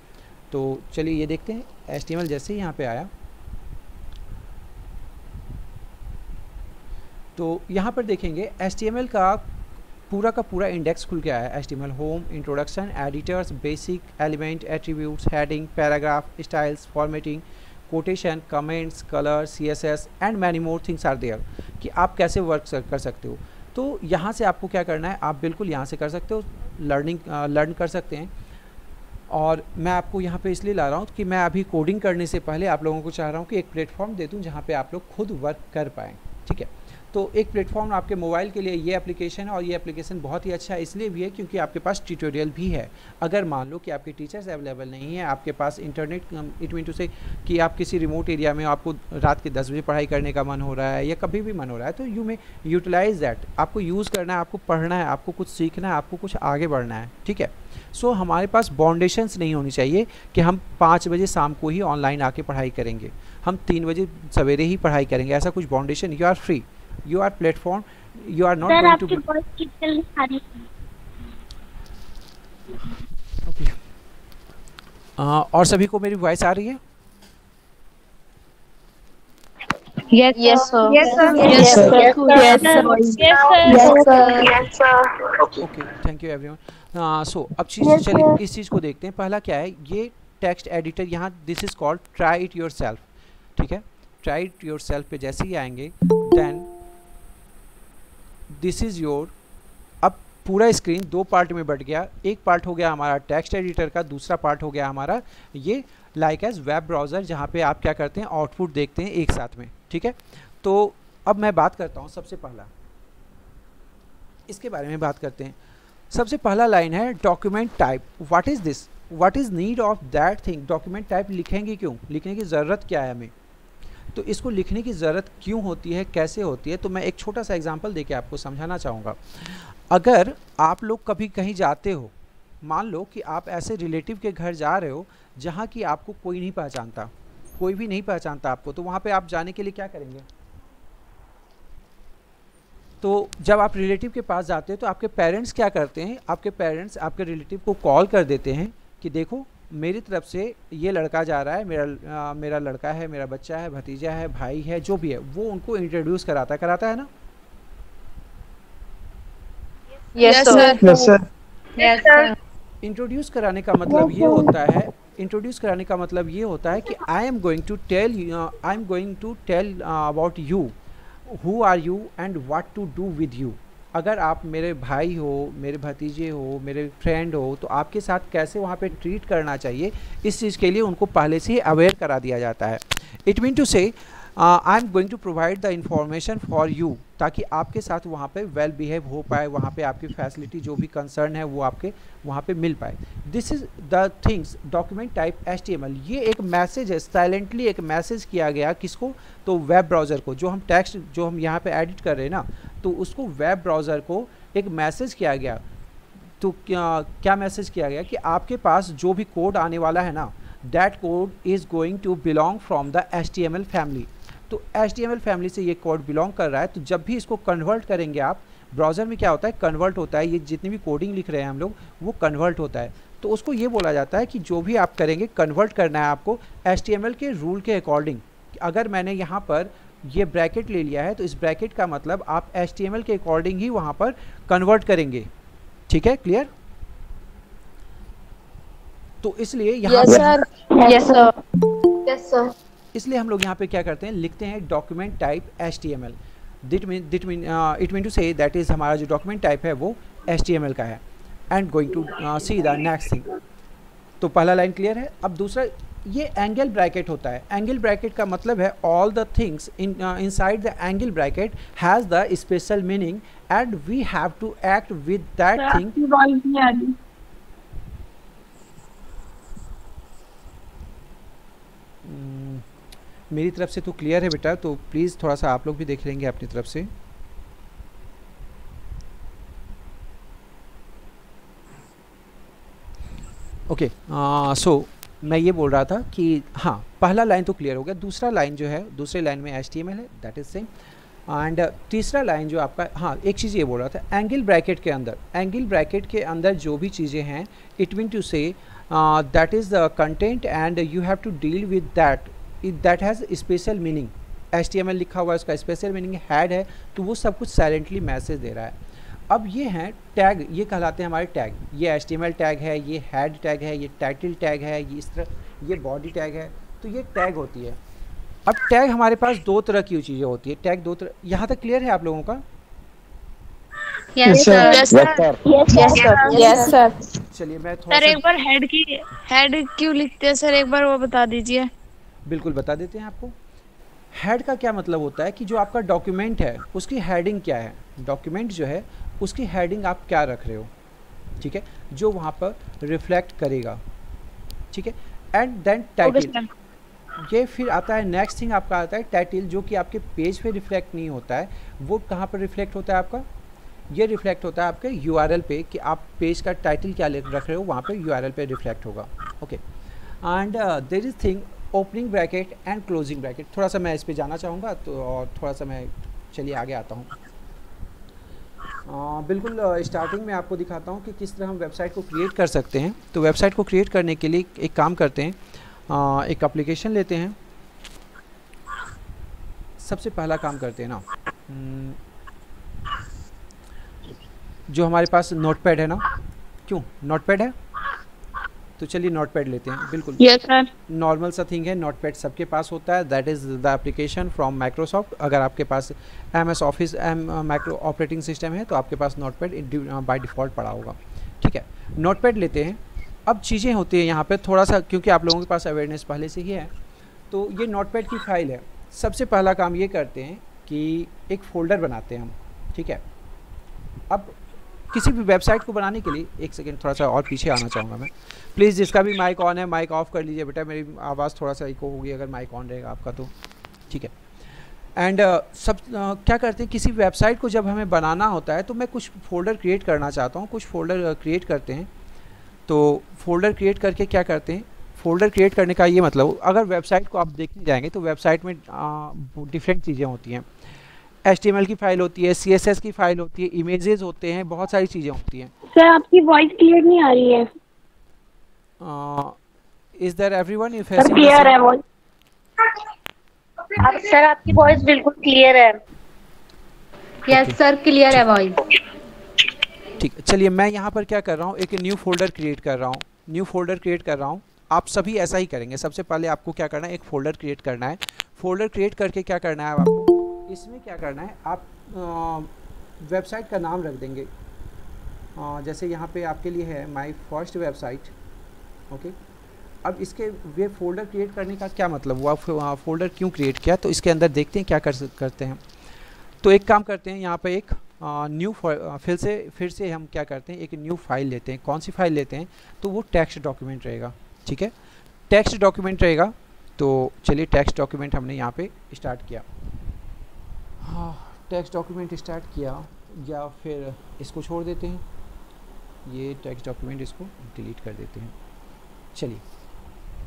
तो चलिए ये देखते हैं। HTML जैसे ही यहाँ पे आया तो यहाँ पर देखेंगे HTML का पूरा इंडेक्स खुल के आया है। HTML home, introduction, editors, basic, element, attributes, heading, paragraph, styles, formatting, quotation, comments, colour, CSS and many more things are there, कि आप कैसे वर्क कर सकते हो। तो यहाँ से आपको क्या करना है, आप बिल्कुल यहाँ से कर सकते हो, लर्न कर सकते हैं। और मैं आपको यहाँ पे इसलिए ला रहा हूँ कि मैं अभी कोडिंग करने से पहले आप लोगों को चाह रहा हूँ कि एक प्लेटफॉर्म दे दूँ जहाँ पे आप लोग खुद वर्क कर पाएँ, ठीक है। तो एक प्लेटफॉर्म आपके मोबाइल के लिए ये एप्लीकेशन है, और ये एप्लीकेशन बहुत ही अच्छा इसलिए भी है क्योंकि आपके पास ट्यूटोरियल भी है। अगर मान लो कि आपके टीचर्स अवेलेबल नहीं है, आपके पास इंटरनेट, इट मीन टू से कि आप किसी रिमोट एरिया में, आपको रात के 10 बजे पढ़ाई करने का मन हो रहा है या कभी भी मन हो रहा है, तो यू में यूटिलाइज दैट। आपको यूज़ करना है, आपको पढ़ना है, आपको कुछ सीखना है, आपको कुछ आगे बढ़ना है, ठीक है। सो हमारे पास बाउंडेशंस नहीं होनी चाहिए कि हम 5 बजे शाम को ही ऑनलाइन आके पढ़ाई करेंगे, हम 3 बजे सवेरे ही पढ़ाई करेंगे, ऐसा कुछ बाउंडेशन। You are free, you are platform, you are not sir going to आपकी वॉइस ठीक से नहीं आ रही है। okay. और सभी को मेरी वॉइस आ रही है? Yes, Yes, sir. Yes, sir. Yes, sir. Yes, sir. Yes, sir. Okay, thank you everyone. So अब चलिए इस चीज़ को देखते हैं। पहला क्या है, ये टेक्स्ट एडिटर, यहाँ this is called try it your self, ठीक है। ट्राई इट योर सेल्फ पे जैसे ही आएंगे, देन दिस इज़ योर, अब पूरा स्क्रीन 2 पार्ट में बट गया। एक पार्ट हो गया हमारा टेक्स्ट एडिटर का, दूसरा पार्ट हो गया हमारा ये लाइक एज वेब ब्राउज़र, जहाँ पे आप क्या करते हैं, आउटपुट देखते हैं एक साथ में, ठीक है। तो अब मैं बात करता हूँ, सबसे पहला इसके बारे में बात करते हैं। सबसे पहला लाइन है document type. What is this, what is need of that thing. Document type लिखेंगे क्यों, लिखने की ज़रूरत क्या है हमें, तो इसको लिखने की ज़रूरत क्यों होती है, कैसे होती है, तो मैं एक छोटा सा एग्जांपल देके आपको समझाना चाहूँगा। अगर आप लोग कभी कहीं जाते हो, मान लो कि आप ऐसे रिलेटिव के घर जा रहे हो जहाँ की आपको कोई नहीं पहचानता, कोई भी नहीं पहचानता आपको, तो वहाँ पे आप जाने के लिए क्या करेंगे, तो जब आप रिलेटिव के पास जाते हो तो आपके पेरेंट्स क्या करते हैं, आपके पेरेंट्स आपके रिलेटिव को कॉल कर देते हैं कि देखो मेरी तरफ से ये लड़का जा रहा है, मेरा लड़का है, मेरा बच्चा है, भतीजा है, भाई है, जो भी है, वो उनको इंट्रोड्यूस कराता है ना। Yes, sir. Yes, sir. Yes, sir. Introduce कराने का मतलब ये होता है इंट्रोड्यूस कराने का मतलब ये होता है कि I am going to tell about you, who are you and what to do with you. अगर आप मेरे भाई हो, मेरे भतीजे हो, मेरे फ्रेंड हो, तो आपके साथ कैसे वहाँ पे ट्रीट करना चाहिए, इस चीज़ के लिए उनको पहले से ही अवेयर करा दिया जाता है। It mean to say I am going to provide the information for you, ताकि आपके साथ वहाँ पे वेल बिहेव हो पाए, वहाँ पे आपकी फैसिलिटी जो भी कंसर्न है वो आपके वहाँ पे मिल पाए। This is the things document type HTML। ये एक मैसेज है, साइलेंटली एक मैसेज किया गया किसको, तो वेब ब्राउज़र को। जो हम टेक्स्ट जो हम यहाँ पे एडिट कर रहे हैं ना, तो उसको वेब ब्राउज़र को एक मैसेज किया गया। तो क्या मैसेज किया गया कि आपके पास जो भी कोड आने वाला है ना, that code is going to belong from the HTML family. तो HTML फैमिली से ये कोड बिलोंग कर रहा है। तो जब भी इसको कन्वर्ट करेंगे आप, ब्राउज़र में क्या होता है, कन्वर्ट होता है, ये जितनी भी कोडिंग लिख रहे हैं हम लोग वो कन्वर्ट होता है। तो उसको ये बोला जाता है कि जो भी आप करेंगे कन्वर्ट करना है आपको HTML के रूल के अकॉर्डिंग। अगर मैंने यहाँ पर ये ब्रैकेट ले लिया है तो इस ब्रैकेट का मतलब आप HTML के अकॉर्डिंग ही वहाँ पर कन्वर्ट करेंगे। ठीक है, क्लियर? तो इसलिए यहाँ इसलिए हम लोग यहाँ पे क्या करते हैं, लिखते हैं document type HTML। It mean to say that is हमारा जो डॉक्यूमेंट टाइप है वो HTML का है। And going to see the next thing. तो पहला लाइन क्लियर है। अब दूसरा, ये एंगल ब्रैकेट होता है। एंगल ब्रैकेट का मतलब है all the things inside the angle bracket has the special meaning and we have to act with that thing. मेरी तरफ से तो क्लियर है बेटा, तो प्लीज़ थोड़ा सा आप लोग भी देख लेंगे अपनी तरफ से। ओके, सो मैं ये बोल रहा था कि हाँ, पहला लाइन तो क्लियर हो गया। दूसरा लाइन जो है, दूसरे लाइन में HTML है, दैट इज सेम। एंड तीसरा लाइन जो आपका, हाँ एक चीज़ ये बोल रहा था, एंगल ब्रैकेट के अंदर, एंगल ब्रैकेट के अंदर जो भी चीज़ें हैं, it mean to say that is the content and you have to deal with that has special meaning. HTML लिखा हुआ है, उसका स्पेशल मीनिंग हैड है, तो वो सब कुछ साइलेंटली मैसेज दे रहा है। अब ये हैं टैग, ये कहलाते हैं हमारे टैग। ये HTML टैग है, ये हेड टैग है, ये टाइटल टैग है, ये इस तरह, ये बॉडी टैग है। तो ये टैग होती है। अब टैग हमारे पास दो तरह की चीज़ें होती है। टैग दो तरह, यहाँ तक क्लियर है आप लोगों का? Yes sir. चलिए मैं थोड़ा सर एक बार हेड क्यों लिखते हैं सर, एक बार वो बता दीजिए। बिल्कुल बता देते हैं आपको। हेड का क्या मतलब होता है कि जो आपका डॉक्यूमेंट है उसकी हेडिंग क्या है। डॉक्यूमेंट जो है उसकी हेडिंग आप क्या रख रहे हो, ठीक है, जो वहाँ पर रिफ्लेक्ट करेगा, ठीक है। एंड देन टाइटल, ये फिर आता है नेक्स्ट थिंग आपका आता है टाइटल, जो कि आपके पेज पे रिफ्लेक्ट नहीं होता है। वो कहाँ पर रिफ्लेक्ट होता है आपका, ये रिफ्लेक्ट होता है आपके URL पे, कि आप पेज का टाइटल क्या रख रहे हो, वहाँ पे URL पे रिफ्लेक्ट होगा। Okay, and there is thing opening bracket and closing bracket. थोड़ा सा मैं इस पे जाना चाहूँगा, तो और थोड़ा सा मैं, चलिए आगे आता हूँ। बिल्कुल स्टार्टिंग में आपको दिखाता हूँ कि किस तरह हम वेबसाइट को क्रिएट कर सकते हैं। तो वेबसाइट को क्रिएट करने के लिए एक काम करते हैं, एक एप्लीकेशन लेते हैं। सबसे पहला काम करते हैं ना, जो हमारे पास नोटपैड है ना, क्यों नोटपैड है, तो चलिए नोटपैड लेते हैं। बिल्कुल यस सर, नॉर्मल सा थिंग है, नोटपैड सबके पास होता है। That is the application from Microsoft. अगर आपके पास MS office micro operating system है तो आपके पास नोटपैड बाय डिफ़ॉल्ट पड़ा होगा, ठीक है। नोटपैड लेते हैं। अब चीज़ें होती हैं यहाँ पे थोड़ा सा, क्योंकि आप लोगों के पास अवेयरनेस पहले से ही है। तो ये नोटपैड की फाइल है। सबसे पहला काम ये करते हैं कि एक फ़ोल्डर बनाते हैं हम, ठीक है। अब किसी भी वेबसाइट को बनाने के लिए, एक सेकेंड थोड़ा सा और पीछे आना चाहूँगा मैं, प्लीज़। जिसका भी माइक ऑन है माइक ऑफ कर लीजिए बेटा, मेरी आवाज़ थोड़ा सा इको होगी अगर माइक ऑन रहेगा आपका तो, ठीक है। एंड क्या करते हैं, किसी वेबसाइट को जब हमें बनाना होता है तो मैं कुछ फ़ोल्डर क्रिएट करना चाहता हूँ, कुछ फ़ोल्डर क्रिएट करते हैं। तो फ़ोल्डर क्रिएट करके क्या करते हैं, फ़ोल्डर क्रिएट करने का ये मतलब, अगर वेबसाइट को आप देखने जाएंगे तो वेबसाइट में डिफरेंट चीज़ें होती हैं। HTML की फ़ाइल होती है, CSS की फ़ाइल होती है, इमेजेस होते हैं, बहुत सारी चीज़ें होती हैं। सर आपकी वॉइस क्लियर नहीं आ रही है। Is there everyone if sir clear है वॉइस। सर आपकी वॉइस बिल्कुल क्लियर है। यस सर, क्लियर है वॉइस। ठीक है, चलिए मैं यहाँ पर क्या कर रहा हूँ, एक न्यू फोल्डर क्रिएट कर रहा हूँ। न्यू फोल्डर क्रिएट कर रहा हूँ, आप सभी ऐसा ही करेंगे। सबसे पहले आपको क्या करना है, एक फ़ोल्डर क्रिएट करना है। फ़ोल्डर क्रिएट करके क्या करना है आपको, इसमें क्या करना है, आप वेबसाइट का नाम रख देंगे। जैसे यहाँ पे आपके लिए है माय फर्स्ट वेबसाइट। ओके, अब इसके वे फ़ोल्डर क्रिएट करने का क्या मतलब हुआ, फ़ोल्डर क्यों क्रिएट किया, तो इसके अंदर देखते हैं क्या करते हैं। तो एक काम करते हैं, यहाँ पे एक न्यू फिर से हम क्या करते हैं, एक न्यू फाइल लेते हैं। कौन सी फाइल लेते हैं, तो वो टेक्स्ट डॉक्यूमेंट रहेगा। ठीक है, टेक्स्ट डॉक्यूमेंट रहेगा। तो चलिए टेक्स्ट डॉक्यूमेंट हमने यहाँ पे स्टार्ट किया। हाँ, टेक्स्ट डॉक्यूमेंट स्टार्ट किया, या फिर इसको छोड़ देते हैं, ये टेक्स्ट डॉक्यूमेंट इसको डिलीट कर देते हैं। चलिए,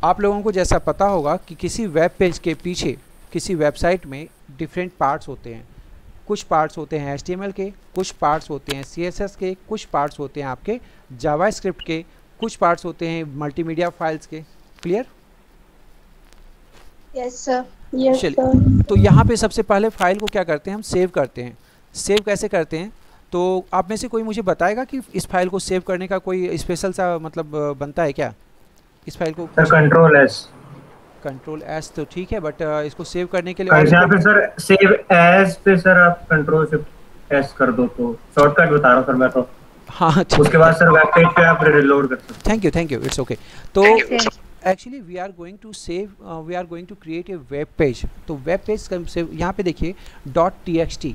आप लोगों को जैसा पता होगा कि किसी वेब पेज के पीछे, किसी वेबसाइट में डिफरेंट पार्ट्स होते हैं। कुछ पार्ट्स होते हैं HTML के, कुछ पार्ट्स होते हैं CSS के, कुछ पार्ट्स होते हैं आपके जावास्क्रिप्ट के, कुछ पार्ट्स होते हैं मल्टीमीडिया फाइल्स के। क्लियर? Yes sir. यस चलिए, सर। तो यहाँ पे सबसे पहले फाइल को क्या करते हैं, हम सेव करते हैं। सेव कैसे करते हैं, तो आप में से कोई मुझे बताएगा कि इस फाइल को सेव करने का कोई स्पेशल सा मतलब बनता है क्या इस फाइल को? सर कंट्रोल एस तो ठीक है, बट इसको सेव करने के लिए यहाँ पे सर सेव एज पे सर आप कंट्रोल शिफ्ट एस कर दो, तो शॉर्टकट बता रहा हूँ सर मैं तो। हाँ, उसके बाद सर वेब पेज पे आप रिलोड कर सकते हैं। Thank you, it's okay. तो actually we are going to create a web page. तो वेब पेज से यहाँ पे देखिए .txt,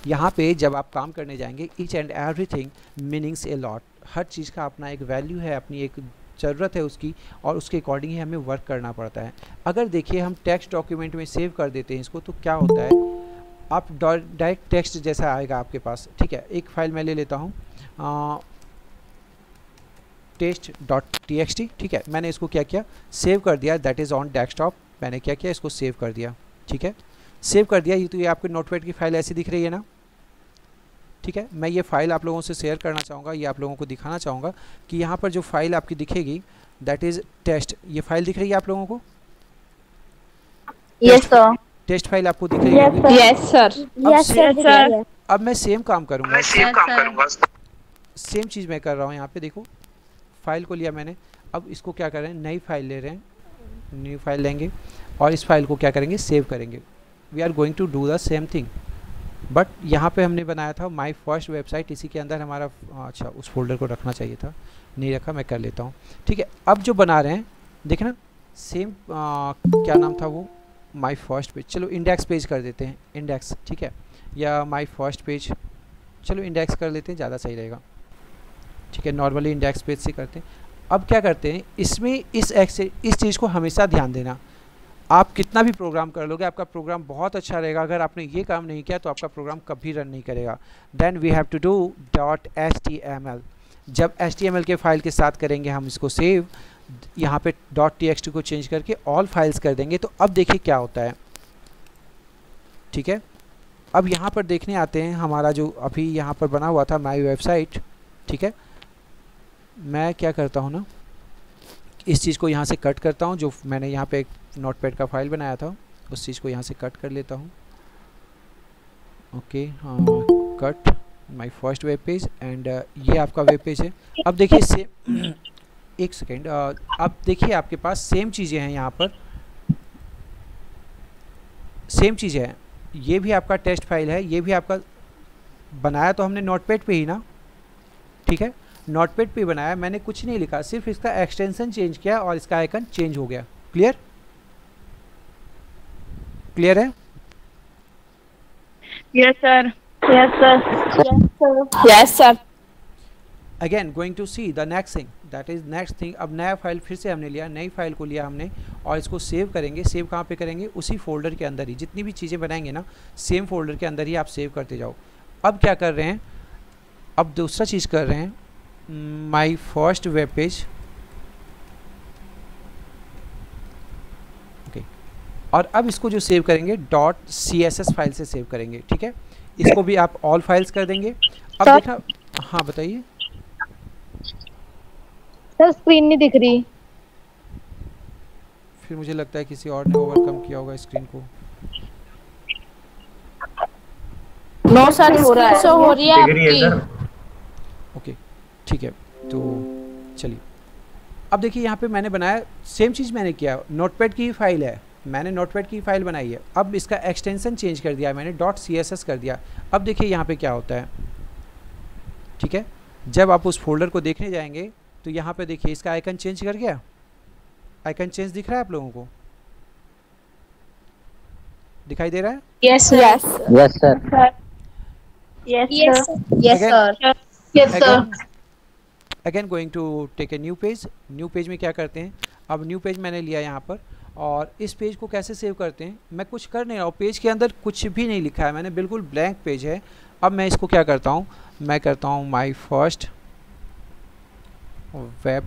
यहाँ पे जब आप काम करने जाएंगे, each and everything meanings a lot. हर चीज़ का अपना एक वैल्यू है, अपनी एक ज़रूरत है उसकी, और उसके अकॉर्डिंग ही हमें वर्क करना पड़ता है। अगर देखिए हम टेक्स्ट डॉक्यूमेंट में सेव कर देते हैं इसको, तो क्या होता है, आप डायरेक्ट टेक्स्ट जैसा आएगा आपके पास। ठीक है, एक फाइल मैं ले लेता हूँ test.txt। ठीक है, मैंने इसको क्या किया, सेव कर दिया, दैट इज़ ऑन डेस्कटॉप। मैंने क्या किया, इसको सेव कर दिया। ठीक है, सेव कर दिया। ये तो ये आपके नोटपैड की फाइल ऐसी दिख रही है ना। ठीक है, मैं ये फ़ाइल आप लोगों से शेयर करना चाहूँगा, ये आप लोगों को दिखाना चाहूँगा कि यहाँ पर जो फाइल आपकी दिखेगी दैट इज़ टेस्ट। ये फाइल दिख रही है आप लोगों को? Yes sir. टेस्ट फाइल आपको दिख रही है? Yes sir. Yes sir. अब मैं सेम काम करूँगा, सेम चीज़ मैं कर रहा हूँ। यहाँ पे देखो, फाइल को लिया मैंने, अब इसको क्या कर रहे हैं, नई फाइल ले रहे हैं, न्यू फाइल लेंगे और इस फाइल को क्या करेंगे, सेव करेंगे। We are going to do the same thing, but यहाँ पे हमने बनाया था माय फर्स्ट वेबसाइट, इसी के अंदर हमारा अच्छा उस फोल्डर को रखना चाहिए था, नहीं रखा, मैं कर लेता हूँ। ठीक है, अब जो बना रहे हैं देखना सेम क्या नाम था वो, माय फर्स्ट पेज। चलो इंडेक्स पेज कर देते हैं, इंडेक्स। ठीक है, या माय फर्स्ट पेज, चलो इंडेक्स कर लेते हैं, ज़्यादा सही रहेगा। ठीक है, नॉर्मली इंडेक्स पेज से करते हैं। अब क्या करते हैं, इसमें इस चीज़ को हमेशा ध्यान देना। आप कितना भी प्रोग्राम कर लोगे, आपका प्रोग्राम बहुत अच्छा रहेगा, अगर आपने ये काम नहीं किया तो आपका प्रोग्राम कभी रन नहीं करेगा। Then we have to do .html। जब HTML के फाइल के साथ करेंगे हम इसको सेव, यहाँ पे .txt को चेंज करके ऑल फाइल्स कर देंगे। तो अब देखिए क्या होता है। ठीक है, अब यहाँ पर देखने आते हैं, हमारा जो अभी यहाँ पर बना हुआ था माय वेबसाइट। ठीक है, मैं क्या करता हूँ ना, इस चीज़ को यहाँ से कट करता हूँ, जो मैंने यहाँ पे एक नोटपैड का फाइल बनाया था उस चीज़ को यहाँ से कट कर लेता हूँ। ओके, हाँ, cut my first web page and ये आपका वेब पेज है। अब देखिए सेम, एक सेकेंड, अब देखिए आपके पास सेम चीज़ें हैं, यहाँ पर सेम चीज़ें हैं। ये भी आपका टेस्ट फाइल है, ये भी आपका बनाया तो हमने नोटपैड पे ही ना। ठीक है, नोटपैड पे बनाया, मैंने कुछ नहीं लिखा, सिर्फ इसका एक्सटेंशन चेंज किया और इसका आइकन चेंज हो गया। क्लियर? क्लियर है? Yes sir. Yes sir. Yes sir. Again going to see the next thing, that is next thing. अब नया फाइल फिर से हमने लिया, नई फाइल को लिया हमने और इसको सेव करेंगे। सेव कहाँ पे करेंगे? उसी फोल्डर के अंदर ही, जितनी भी चीज़ें बनाएंगे ना सेम फोल्डर के अंदर ही आप सेव करते जाओ। अब क्या कर रहे हैं, अब दूसरा चीज़ कर रहे हैं, my first web page. Okay, और अब इसको जो सेव करेंगे .css फाइल से सेव करेंगे। ठीक है, इसको भी आप ऑल फाइल्स कर देंगे। अब देखा, हाँ बताइए सर, स्क्रीन नहीं दिख रही। फिर मुझे लगता है किसी और ने ओवरकम किया होगा स्क्रीन को। नो सर, हो रहा है, शो हो रही है आपकी। ओके ठीक है, तो चलिए अब देखिए यहाँ पे मैंने बनाया, सेम चीज़ मैंने किया, नोटपैड की फाइल है, मैंने नोटपैड की फाइल बनाई है, अब इसका एक्सटेंशन चेंज कर दिया मैंने, .css कर दिया। अब देखिए यहाँ पे क्या होता है, ठीक है, जब आप उस फोल्डर को देखने जाएंगे तो यहाँ पे देखिए इसका आइकन चेंज कर गया, आइकन चेंज दिख रहा है आप लोगों को, दिखाई दे रहा है? Yes, sir. Yes. Yes, sir. Yes, Yes, sir. Yes, sir. Yes, sir. Again going to take a new page. New page में क्या करते हैं, अब न्यू पेज मैंने लिया यहाँ पर, और इस पेज को कैसे सेव करते हैं, मैं कुछ कर नहीं रहा हूँ, पेज के अंदर कुछ भी नहीं लिखा है मैंने, बिल्कुल ब्लैंक पेज है। अब मैं इसको क्या करता हूँ, मैं करता हूँ my first web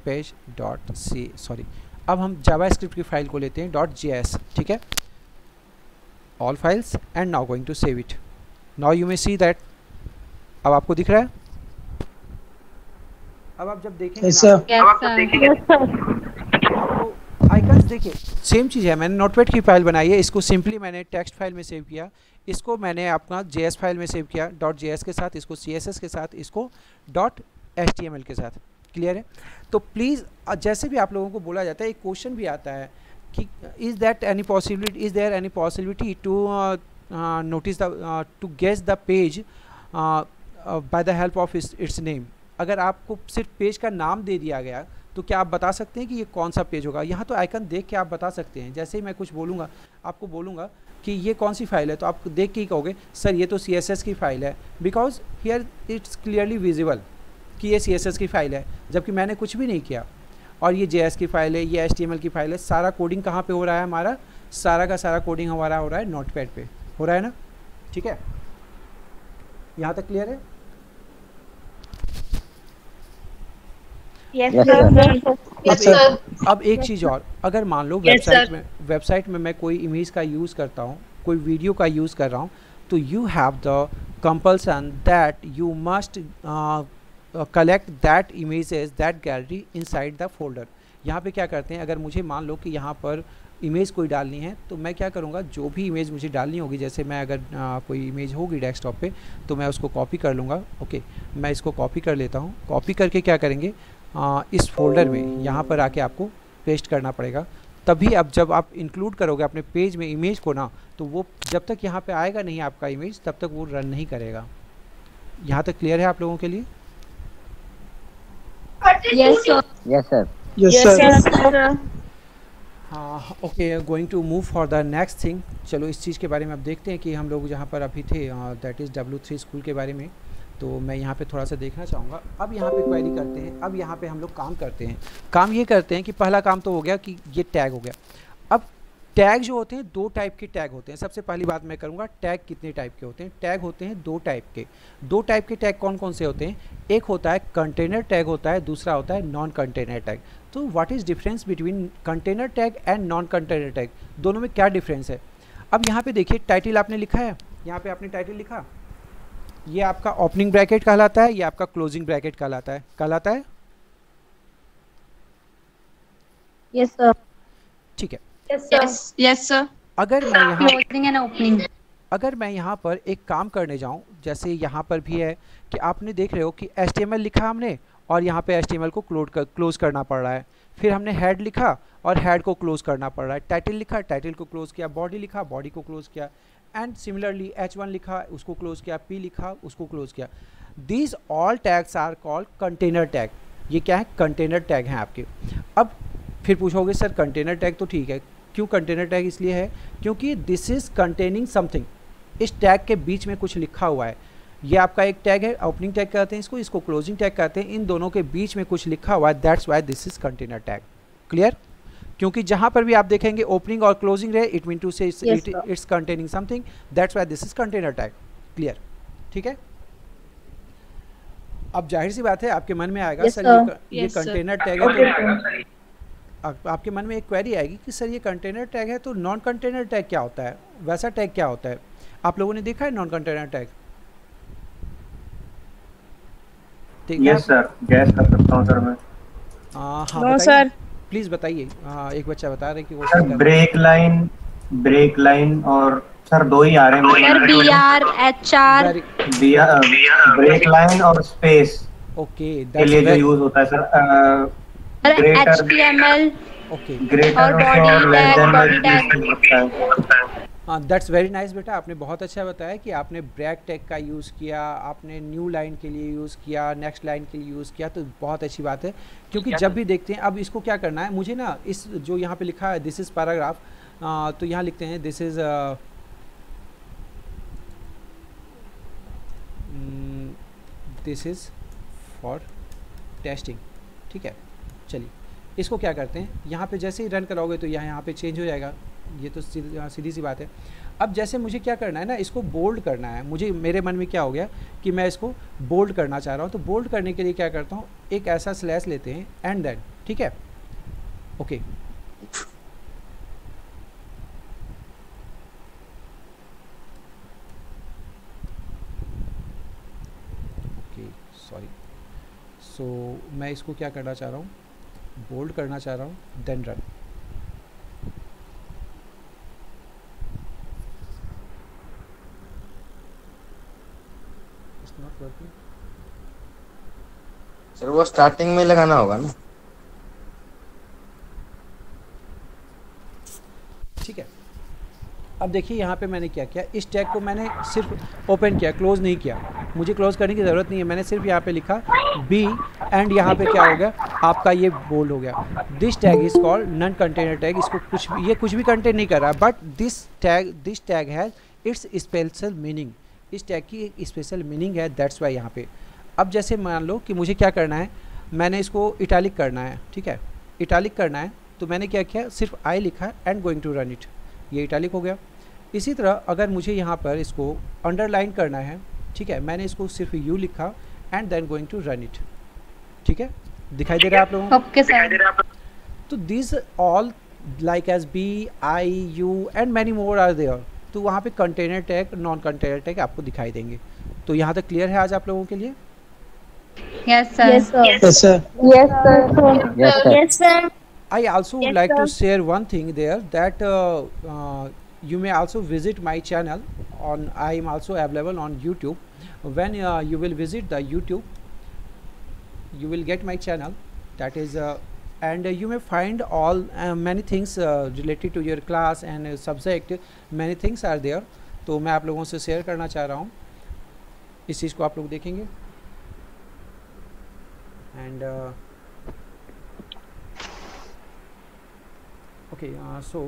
page dot C, sorry, अब हम जावास्क्रिप्ट की फाइल को लेते हैं .js, ठीक है, all files, and now going to save it. Now you may see that, अब आपको दिख रहा है, अब आप जब देखेंगे Yes, sir. Yes, sir. तो आइकन्स देखिए सेम चीज़ है, मैंने नोटपैड की फाइल बनाई है, इसको सिंपली मैंने टेक्स्ट फाइल में सेव किया, इसको मैंने अपना JS फाइल में सेव किया .js के साथ, इसको CSS के साथ, इसको .html के साथ। क्लियर है? तो प्लीज़ जैसे भी आप लोगों को बोला जाता है, एक क्वेश्चन भी आता है कि is there any possibility to notice the to guess the page by the help of its name. अगर आपको सिर्फ पेज का नाम दे दिया गया तो क्या आप बता सकते हैं कि ये कौन सा पेज होगा? यहाँ तो आइकन देख के आप बता सकते हैं। जैसे ही मैं कुछ बोलूँगा, आपको बोलूँगा कि ये कौन सी फाइल है, तो आप देख के ही कहोगे सर ये तो CSS की फ़ाइल है, because here it's clearly visible कि ये CSS की फ़ाइल है, जबकि मैंने कुछ भी नहीं किया। और ये JS की फ़ाइल है, ये HTML की फ़ाइल है। सारा कोडिंग कहाँ पे हो रहा है हमारा? सारा का सारा कोडिंग हमारा हो रहा है नोटपैड पे, हो रहा है ना? ठीक है, यहाँ तक क्लियर है? Yes, Yes, sir. Yes, sir. अब एक चीज़ और, अगर मान लो Yes, वेबसाइट में मैं कोई इमेज का यूज़ करता हूँ, कोई वीडियो का यूज़ कर रहा हूँ, तो you have the compulsion that you must collect that images that gallery inside the folder. यहाँ पे क्या करते हैं, अगर मुझे मान लो कि यहाँ पर इमेज कोई डालनी है, तो मैं क्या करूँगा, जो भी इमेज मुझे डालनी होगी, जैसे मैं अगर कोई इमेज होगी डेस्कटॉप पे, तो मैं उसको कॉपी कर लूँगा। ओके, मैं इसको कॉपी कर लेता हूँ। कॉपी करके क्या करेंगे, इस फोल्डर में यहाँ पर आके आपको पेस्ट करना पड़ेगा। तभी अब जब आप इंक्लूड करोगे अपने पेज में इमेज को ना, तो वो जब तक यहाँ पे आएगा नहीं आपका इमेज, तब तक वो रन नहीं करेगा। यहाँ तक क्लियर है आप लोगों के लिए? Yes, sir. Yes, sir. Yes, sir. हाँ, okay, going to move for the next thing. चलो इस चीज़ के बारे में अब देखते हैं कि हम लोग जहाँ पर अभी थे, दैट इज़ W3 स्कूल के बारे में। तो मैं यहाँ पे थोड़ा सा देखना चाहूँगा। अब यहाँ पे क्वेरी करते हैं। अब यहाँ पे हम लोग काम करते हैं। काम ये करते हैं कि पहला काम तो हो गया कि ये टैग हो गया। अब टैग जो होते हैं, दो टाइप के टैग होते हैं। सबसे पहली बात मैं करूँगा, टैग कितने टाइप के होते हैं? टैग होते हैं दो टाइप के। दो टाइप के टैग कौन कौन से होते हैं? एक होता है कंटेनर टैग होता है, दूसरा होता है नॉन कंटेनर टैग। तो what is difference between container tag and non container tag? दोनों में क्या डिफरेंस है? अब यहाँ पे देखिए, टाइटल आपने लिखा है, यहाँ पे आपने टाइटल लिखा, ये आपका ओपनिंग ब्रैकेट कहलाता है, ये आपका क्लोजिंग ब्रैकेट कहलाता है। Yes, sir. ठीक है। Yes, sir. Yes, sir. अगर मैं यहाँ Closing and opening. अगर मैं यहाँ पर एक काम करने जाऊँ, जैसे यहाँ पर भी है कि आपने देख रहे हो कि HTML लिखा हमने, और यहाँ पे HTML को क्लोज करना पड़ रहा है। फिर हमने हेड लिखा और हेड को क्लोज करना पड़ रहा है। टाइटल लिखा, टाइटल को क्लोज किया। बॉडी लिखा, बॉडी को क्लोज किया। एंड सिमिलरली H1 लिखा, उसको क्लोज किया। P लिखा, उसको क्लोज किया। These all tags are called container tag. ये क्या है? कंटेनर टैग हैं आपके। अब फिर पूछोगे सर कंटेनर टैग तो ठीक है, क्यों कंटेनर टैग? इसलिए है क्योंकि दिस इज़ कंटेनिंग समथिंग। इस टैग के बीच में कुछ लिखा हुआ है। ये आपका एक टैग है, ओपनिंग टैग कहते हैं इसको क्लोजिंग टैग कहते हैं। इन दोनों के बीच में कुछ लिखा हुआ है, that's why this is container tag. Clear? क्योंकि जहां पर भी आप देखेंगे ओपनिंग और क्लोजिंग रहे, इट मीन टू से it's containing something, that's why this is container tag. Clear? ठीक है। अब जाहिर सी बात है आपके मन में आएगा, सर ये कंटेनर टैग है, तो आपके मन में एक क्वेरी आएगी कि सर ये कंटेनर टैग है, तो नॉन कंटेनर टैग क्या होता है? वैसा टैग क्या होता है? आप लोगों ने देखा है non container tag? Yes sir, gas कर सकता हूं सर मैं। हाँ सर, प्लीज बताइए। एक बच्चा बता रहे कि वो सर ब्रेक लाइन और सर दो ही आ रहे हैं sir BR HR break line और स्पेस ओके के लिए जो यूज होता है sir greater HTML okay greater और body tag, body tag। हाँ दैट्स वेरी नाइस बेटा, आपने बहुत अच्छा बताया कि आपने ब्रेक टैग का यूज़ किया, आपने न्यू लाइन के लिए यूज़ किया, नेक्स्ट लाइन के लिए यूज़ किया, तो बहुत अच्छी बात है। क्योंकि जब भी देखते हैं, अब इसको क्या करना है मुझे ना, इस जो यहाँ पे लिखा है दिस इज़ पैराग्राफ, तो यहाँ लिखते हैं दिस इज़ फॉर टेस्टिंग, ठीक है। चलिए इसको क्या करते हैं, यहाँ पे जैसे ही रन कराओगे तो यहाँ पे चेंज हो जाएगा, ये तो सीधी सी बात है। अब जैसे मुझे क्या करना है ना, इसको बोल्ड करना है, मुझे मेरे मन में क्या हो गया कि मैं इसको बोल्ड करना चाह रहा हूँ, तो बोल्ड करने के लिए क्या करता हूँ, एक ऐसा स्लैश लेते हैं एंड देन, ठीक है, ओके। ओके सॉरी, सो मैं इसको क्या करना चाह रहा हूँ, बोल्ड करना चाह रहा हूँ, देन रन। सर वो स्टार्टिंग में लगाना होगा ना, ठीक है। अब देखिए यहाँ पे मैंने क्या किया, इस टैग को मैंने सिर्फ ओपन किया, क्लोज नहीं किया, मुझे क्लोज करने की ज़रूरत नहीं है, मैंने सिर्फ यहाँ पे लिखा बी एंड यहाँ पे क्या हो गया आपका ये बोल्ड हो गया। This tag is called non container tag, इसको ये कुछ भी कंटेन नहीं कर रहा, but this tag has its special meaning, इस टैग की एक स्पेशल मीनिंग है, दैट्स वाई यहाँ पे। अब जैसे मान लो कि मुझे क्या करना है, मैंने इसको इटैलिक करना है, ठीक है, इटैलिक करना है, तो मैंने क्या किया, सिर्फ आई लिखा and going to run it, ये इटैलिक हो गया। इसी तरह अगर मुझे यहाँ पर इसको अंडरलाइन करना है, ठीक है, मैंने इसको सिर्फ यू लिखा and then going to run it, ठीक है, दिखाई दे रहा है आप लोगों को? Okay sir. तो this all like as B I U and many more are there, तो वहाँ पे container tag, non container tag आपको दिखाई देंगे। तो यहाँ तक क्लियर है आज आप लोगों के लिए? Yes sir. Yes, sir. Yes sir. Yes, sir. Yes sir. I also would like to share one thing there, that you may also visit my channel on, I am also available on YouTube. When you will visit the YouTube, you will get my channel, that is and you may find all many things related to your class and subject, many things are there. तो मैं आप लोगों से share करना चाह रहा हूँ, इस चीज़ को आप लोग देखेंगे and okay, so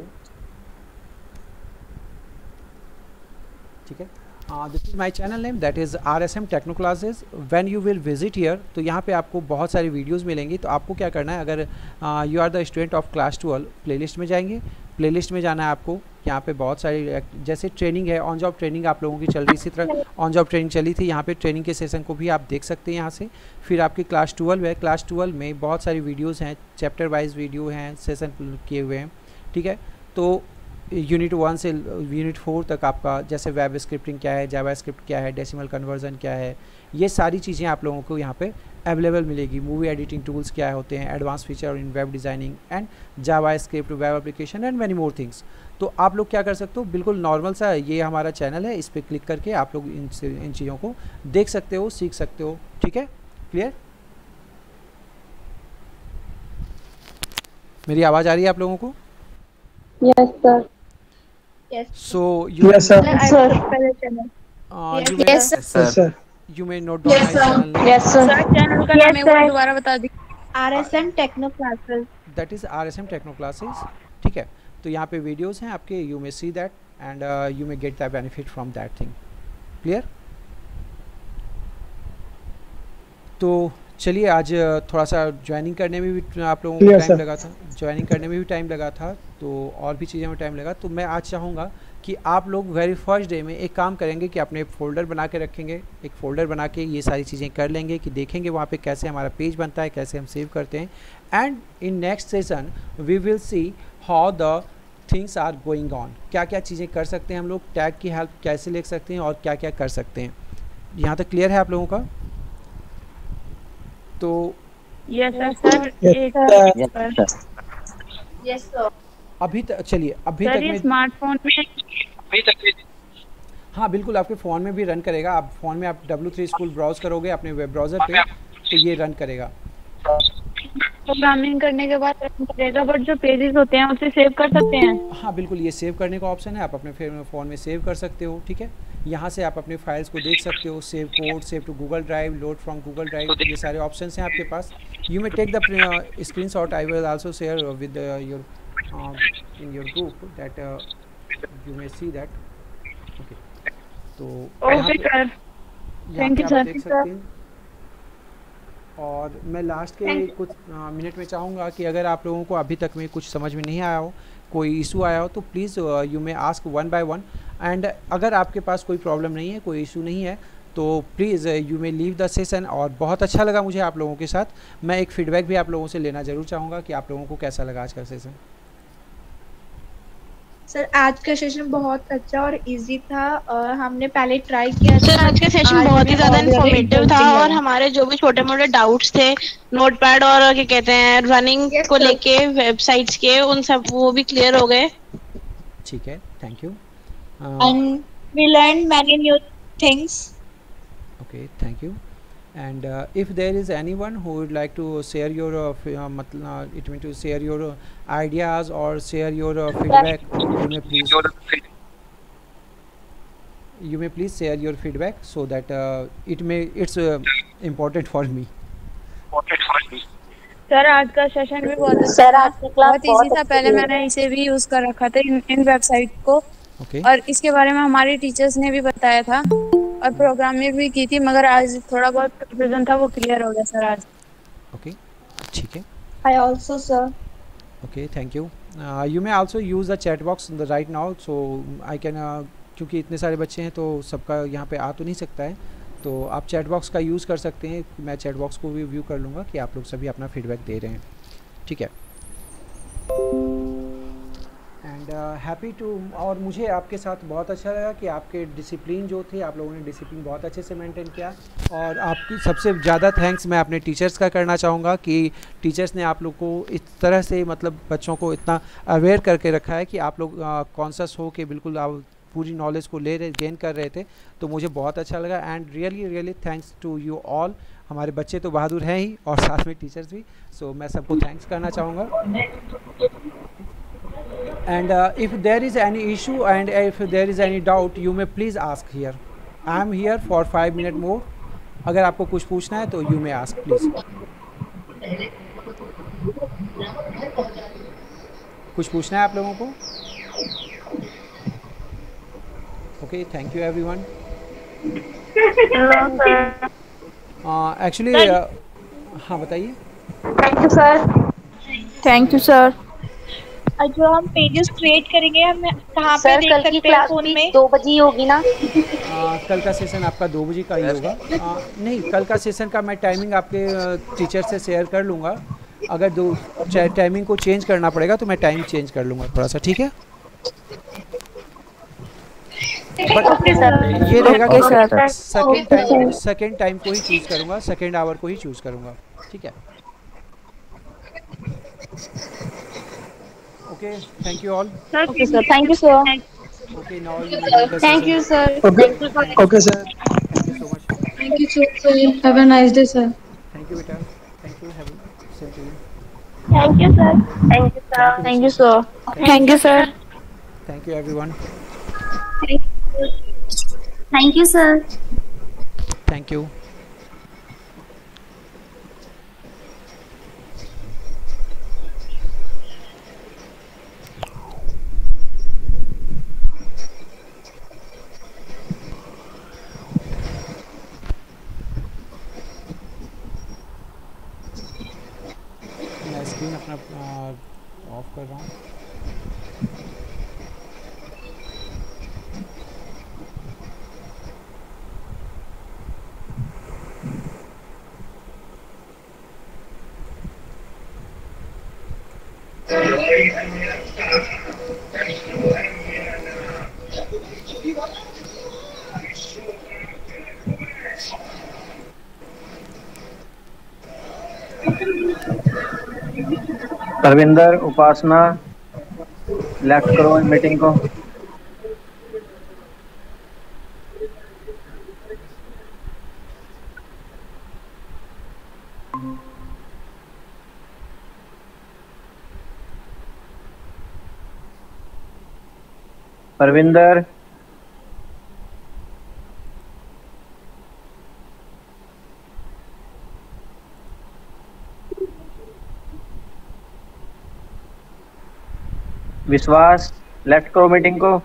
ठीक है, this is my channel name, that is RSM Techno Classes. When you will visit here, तो यहाँ पे आपको बहुत सारी वीडियोस मिलेंगी, तो आपको क्या करना है, अगर you are the student of class 12, playlist में जाएंगे, प्लेलिस्ट में जाना है आपको, यहाँ पे बहुत सारी जैसे ट्रेनिंग है, ऑन जॉब ट्रेनिंग आप लोगों की चल रही, इसी तरह ऑन जॉब ट्रेनिंग चली थी, यहाँ पे ट्रेनिंग के सेशन को भी आप देख सकते हैं यहाँ से। फिर आपकी क्लास 12 है, क्लास 12 में बहुत सारी वीडियोज़ हैं, चैप्टर वाइज वीडियो हैं, सेशन किए हुए हैं, ठीक है। तो यूनिट 1 से यूनिट 4 तक आपका जैसे वेब स्क्रिप्टिंग क्या है, जावा स्क्रिप्ट क्या है, डेसिमल कन्वर्जन क्या है, ये सारी चीज़ें आप लोगों को यहाँ पे अवेलेबल मिलेगी। मूवी एडिटिंग टूल्स क्या होते हैं, advance feature in web designing and Java script, web application and many more things. तो आप लोग क्या कर सकते हो, बिल्कुल नॉर्मल सा ये हमारा चैनल है, इस पर क्लिक करके आप लोग इन चीज़ों को देख सकते हो, सीख सकते हो, ठीक है, क्लियर? मेरी आवाज़ आ रही है आप लोगों को? Yes, sir. So you Yes, sir. Yes, sir. you may note down my channel name. Yes, sir. Channel का नाम एक बार दोबारा बता दी। RSM Techno Classes. That is RSM Techno Classes, ठीक है। तो यहाँ पे वीडियोस हैं आपके, you may see that and you may get the benefit from that thing, clear? तो चलिए, आज थोड़ा सा ज्वाइनिंग करने में भी आप लोगों को टाइम लगा था, ज्वाइनिंग करने में भी टाइम लगा था, तो और भी चीज़ें में टाइम लगा। तो मैं आज चाहूँगा कि आप लोग वेरी फर्स्ट डे में एक काम करेंगे कि अपने फोल्डर बना के रखेंगे, एक फ़ोल्डर बना के ये सारी चीज़ें कर लेंगे, कि देखेंगे वहाँ पे कैसे हमारा पेज बनता है, कैसे हम सेव करते हैं, and in next session we will see how the things are going on, क्या क्या चीज़ें कर सकते हैं हम लोग, टैग की हेल्प कैसे ले सकते हैं और क्या क्या कर सकते हैं। यहाँ तक क्लियर है आप लोगों का? तो यस सर। Yes, sir. अभी तक चलिए, अभी सर तक ये मैं स्मार्टफोन में हाँ बिल्कुल, आपके फ़ोन में भी रन करेगा। आप फ़ोन में आप W3 स्कूल ब्राउज़ करोगे अपने वेब ब्राउज़र पे तो ये रन करेगा। प्रोग्रामिंग करने के बाद रन करेगा, बट जो पेजेस होते हैं उसे सेव कर सकते हैं। हाँ बिल्कुल, ये सेव करने का ऑप्शन है, आप अपने फ़ोन में सेव कर सकते हो। ठीक है, यहाँ से आप अपने फाइल्स को देख सकते हो, save code, save to Google Drive, load from Google Drive, ये सारे ऑप्शंस हैं आपके पास। You may take the screenshot, I will also share with your in your group that you may see that. Okay, तो okay sir, thank you आप sir. देख सकते हैं। और मैं लास्ट के कुछ मिनट में चाहूँगा कि अगर आप लोगों को अभी तक में कुछ समझ में नहीं आया हो, कोई इशू आया हो, तो please you may ask one by one. And अगर आपके पास कोई प्रॉब्लम नहीं है, कोई इशू नहीं है, तो please you may leave the session. और बहुत अच्छा लगा मुझे आप लोगों के साथ। मैं एक फ़ीडबैक भी आप लोगों से लेना ज़रूर चाहूँगा कि आप लोगों को कैसा लगा आज का सेशन। सर आज का सेशन बहुत अच्छा और इजी था, और हमने पहले ट्राई किया था। सर आज का सेशन बहुत ही ज्यादा इन्फॉर्मेटिव था, और हमारे जो भी छोटे मोटे डाउट्स थे नोटपैड और क्या कहते हैं रनिंग को लेके वेबसाइट्स के, उन सब वो भी क्लियर हो गए। ठीक है, thank you. And we learned many new things. Okay, thank you. And if there is anyone who would like to share your it means to share your ideas or share your feedback, you may please share your feedback so that it's important for me. Sir आज का session भी बहुत अच्छा sir था, आज का class बहुत easy था। पहले मैंने इसे भी यूज कर रखा था इन वेबसाइट को, Okay. और इसके बारे में हमारे टीचर्स ने भी बताया था और प्रोग्रामिंग भी की थी, मगर आज थोड़ा बहुत कंफ्यूजन था, वो क्लियर हो गया सर आज। Okay, ठीक है। I also, sir. Okay, thank you. You may also use the chat box right now, so I can क्योंकि इतने सारे बच्चे हैं तो सबका यहाँ पे आ तो नहीं सकता है, तो आप चैट बॉक्स का यूज़ कर सकते हैं। मैं चैट बॉक्स को भी व्यू कर लूँगा कि आप लोग सभी अपना फीडबैक दे रहे हैं। ठीक है, एंड हैप्पी टू। और मुझे आपके साथ बहुत अच्छा लगा कि आपके डिसिप्लिन जो थे, आप लोगों ने डिसिप्लिन बहुत अच्छे से मेंटेन किया। और आपकी सबसे ज़्यादा थैंक्स मैं अपने टीचर्स का करना चाहूँगा कि टीचर्स ने आप लोग को इस तरह से मतलब बच्चों को इतना अवेयर करके रखा है कि आप लोग कॉन्शस हो के बिल्कुल आप पूरी नॉलेज को ले रहे गेन कर रहे थे, तो मुझे बहुत अच्छा लगा। And really thanks to you all. हमारे बच्चे तो बहादुर हैं ही और साथ में टीचर्स भी, सो मैं सबको थैंक्स करना चाहूँगा। And if there is any issue and if there is any doubt, you may please ask here. I am here for 5 minutes more. अगर आपको कुछ पूछना है तो you may ask please. कुछ पूछना है आप लोगों को? Okay, thank you everyone. Actually, हाँ बताइए। Thank you, sir. Thank you sir. जो हम पेजेस क्रिएट करेंगे हम कहाँ पे देख सकते हैं? फोन में 2 बजे होगी ना? कल का सेशन आपका 2 बजे का ही होगा। नहीं, कल का सेशन का मैं टाइमिंग आपके टीचर से शेयर कर लूँगा। अगर टाइमिंग को चेंज करना पड़ेगा तो मैं टाइम चेंज कर लूँगा थोड़ा सा, ठीक है? बट ये रहेगा कि सेकेंड टाइम को ही चूज़ करूँगा, सेकेंड आवर को ही चूज़ करूँगा, ठीक है? Okay, thank you all. Okay, sir. Thank you, sir. Okay, now you may leave the Thank you, session. sir. Okay, sir. Thank you so much. Thank you, sir. Have a nice day, sir. Thank you, Vita. Thank you. Have a same to you. Thank you, sir. Thank you, sir. Thank you, sir. Thank you sir. Thank you, everyone. Thank you, sir. Thank you. मैं screen अपना of कर रहा हूँ। परविंदर, उपासना, left करो meeting को। परविंदर, विश्वास, left करो meeting को।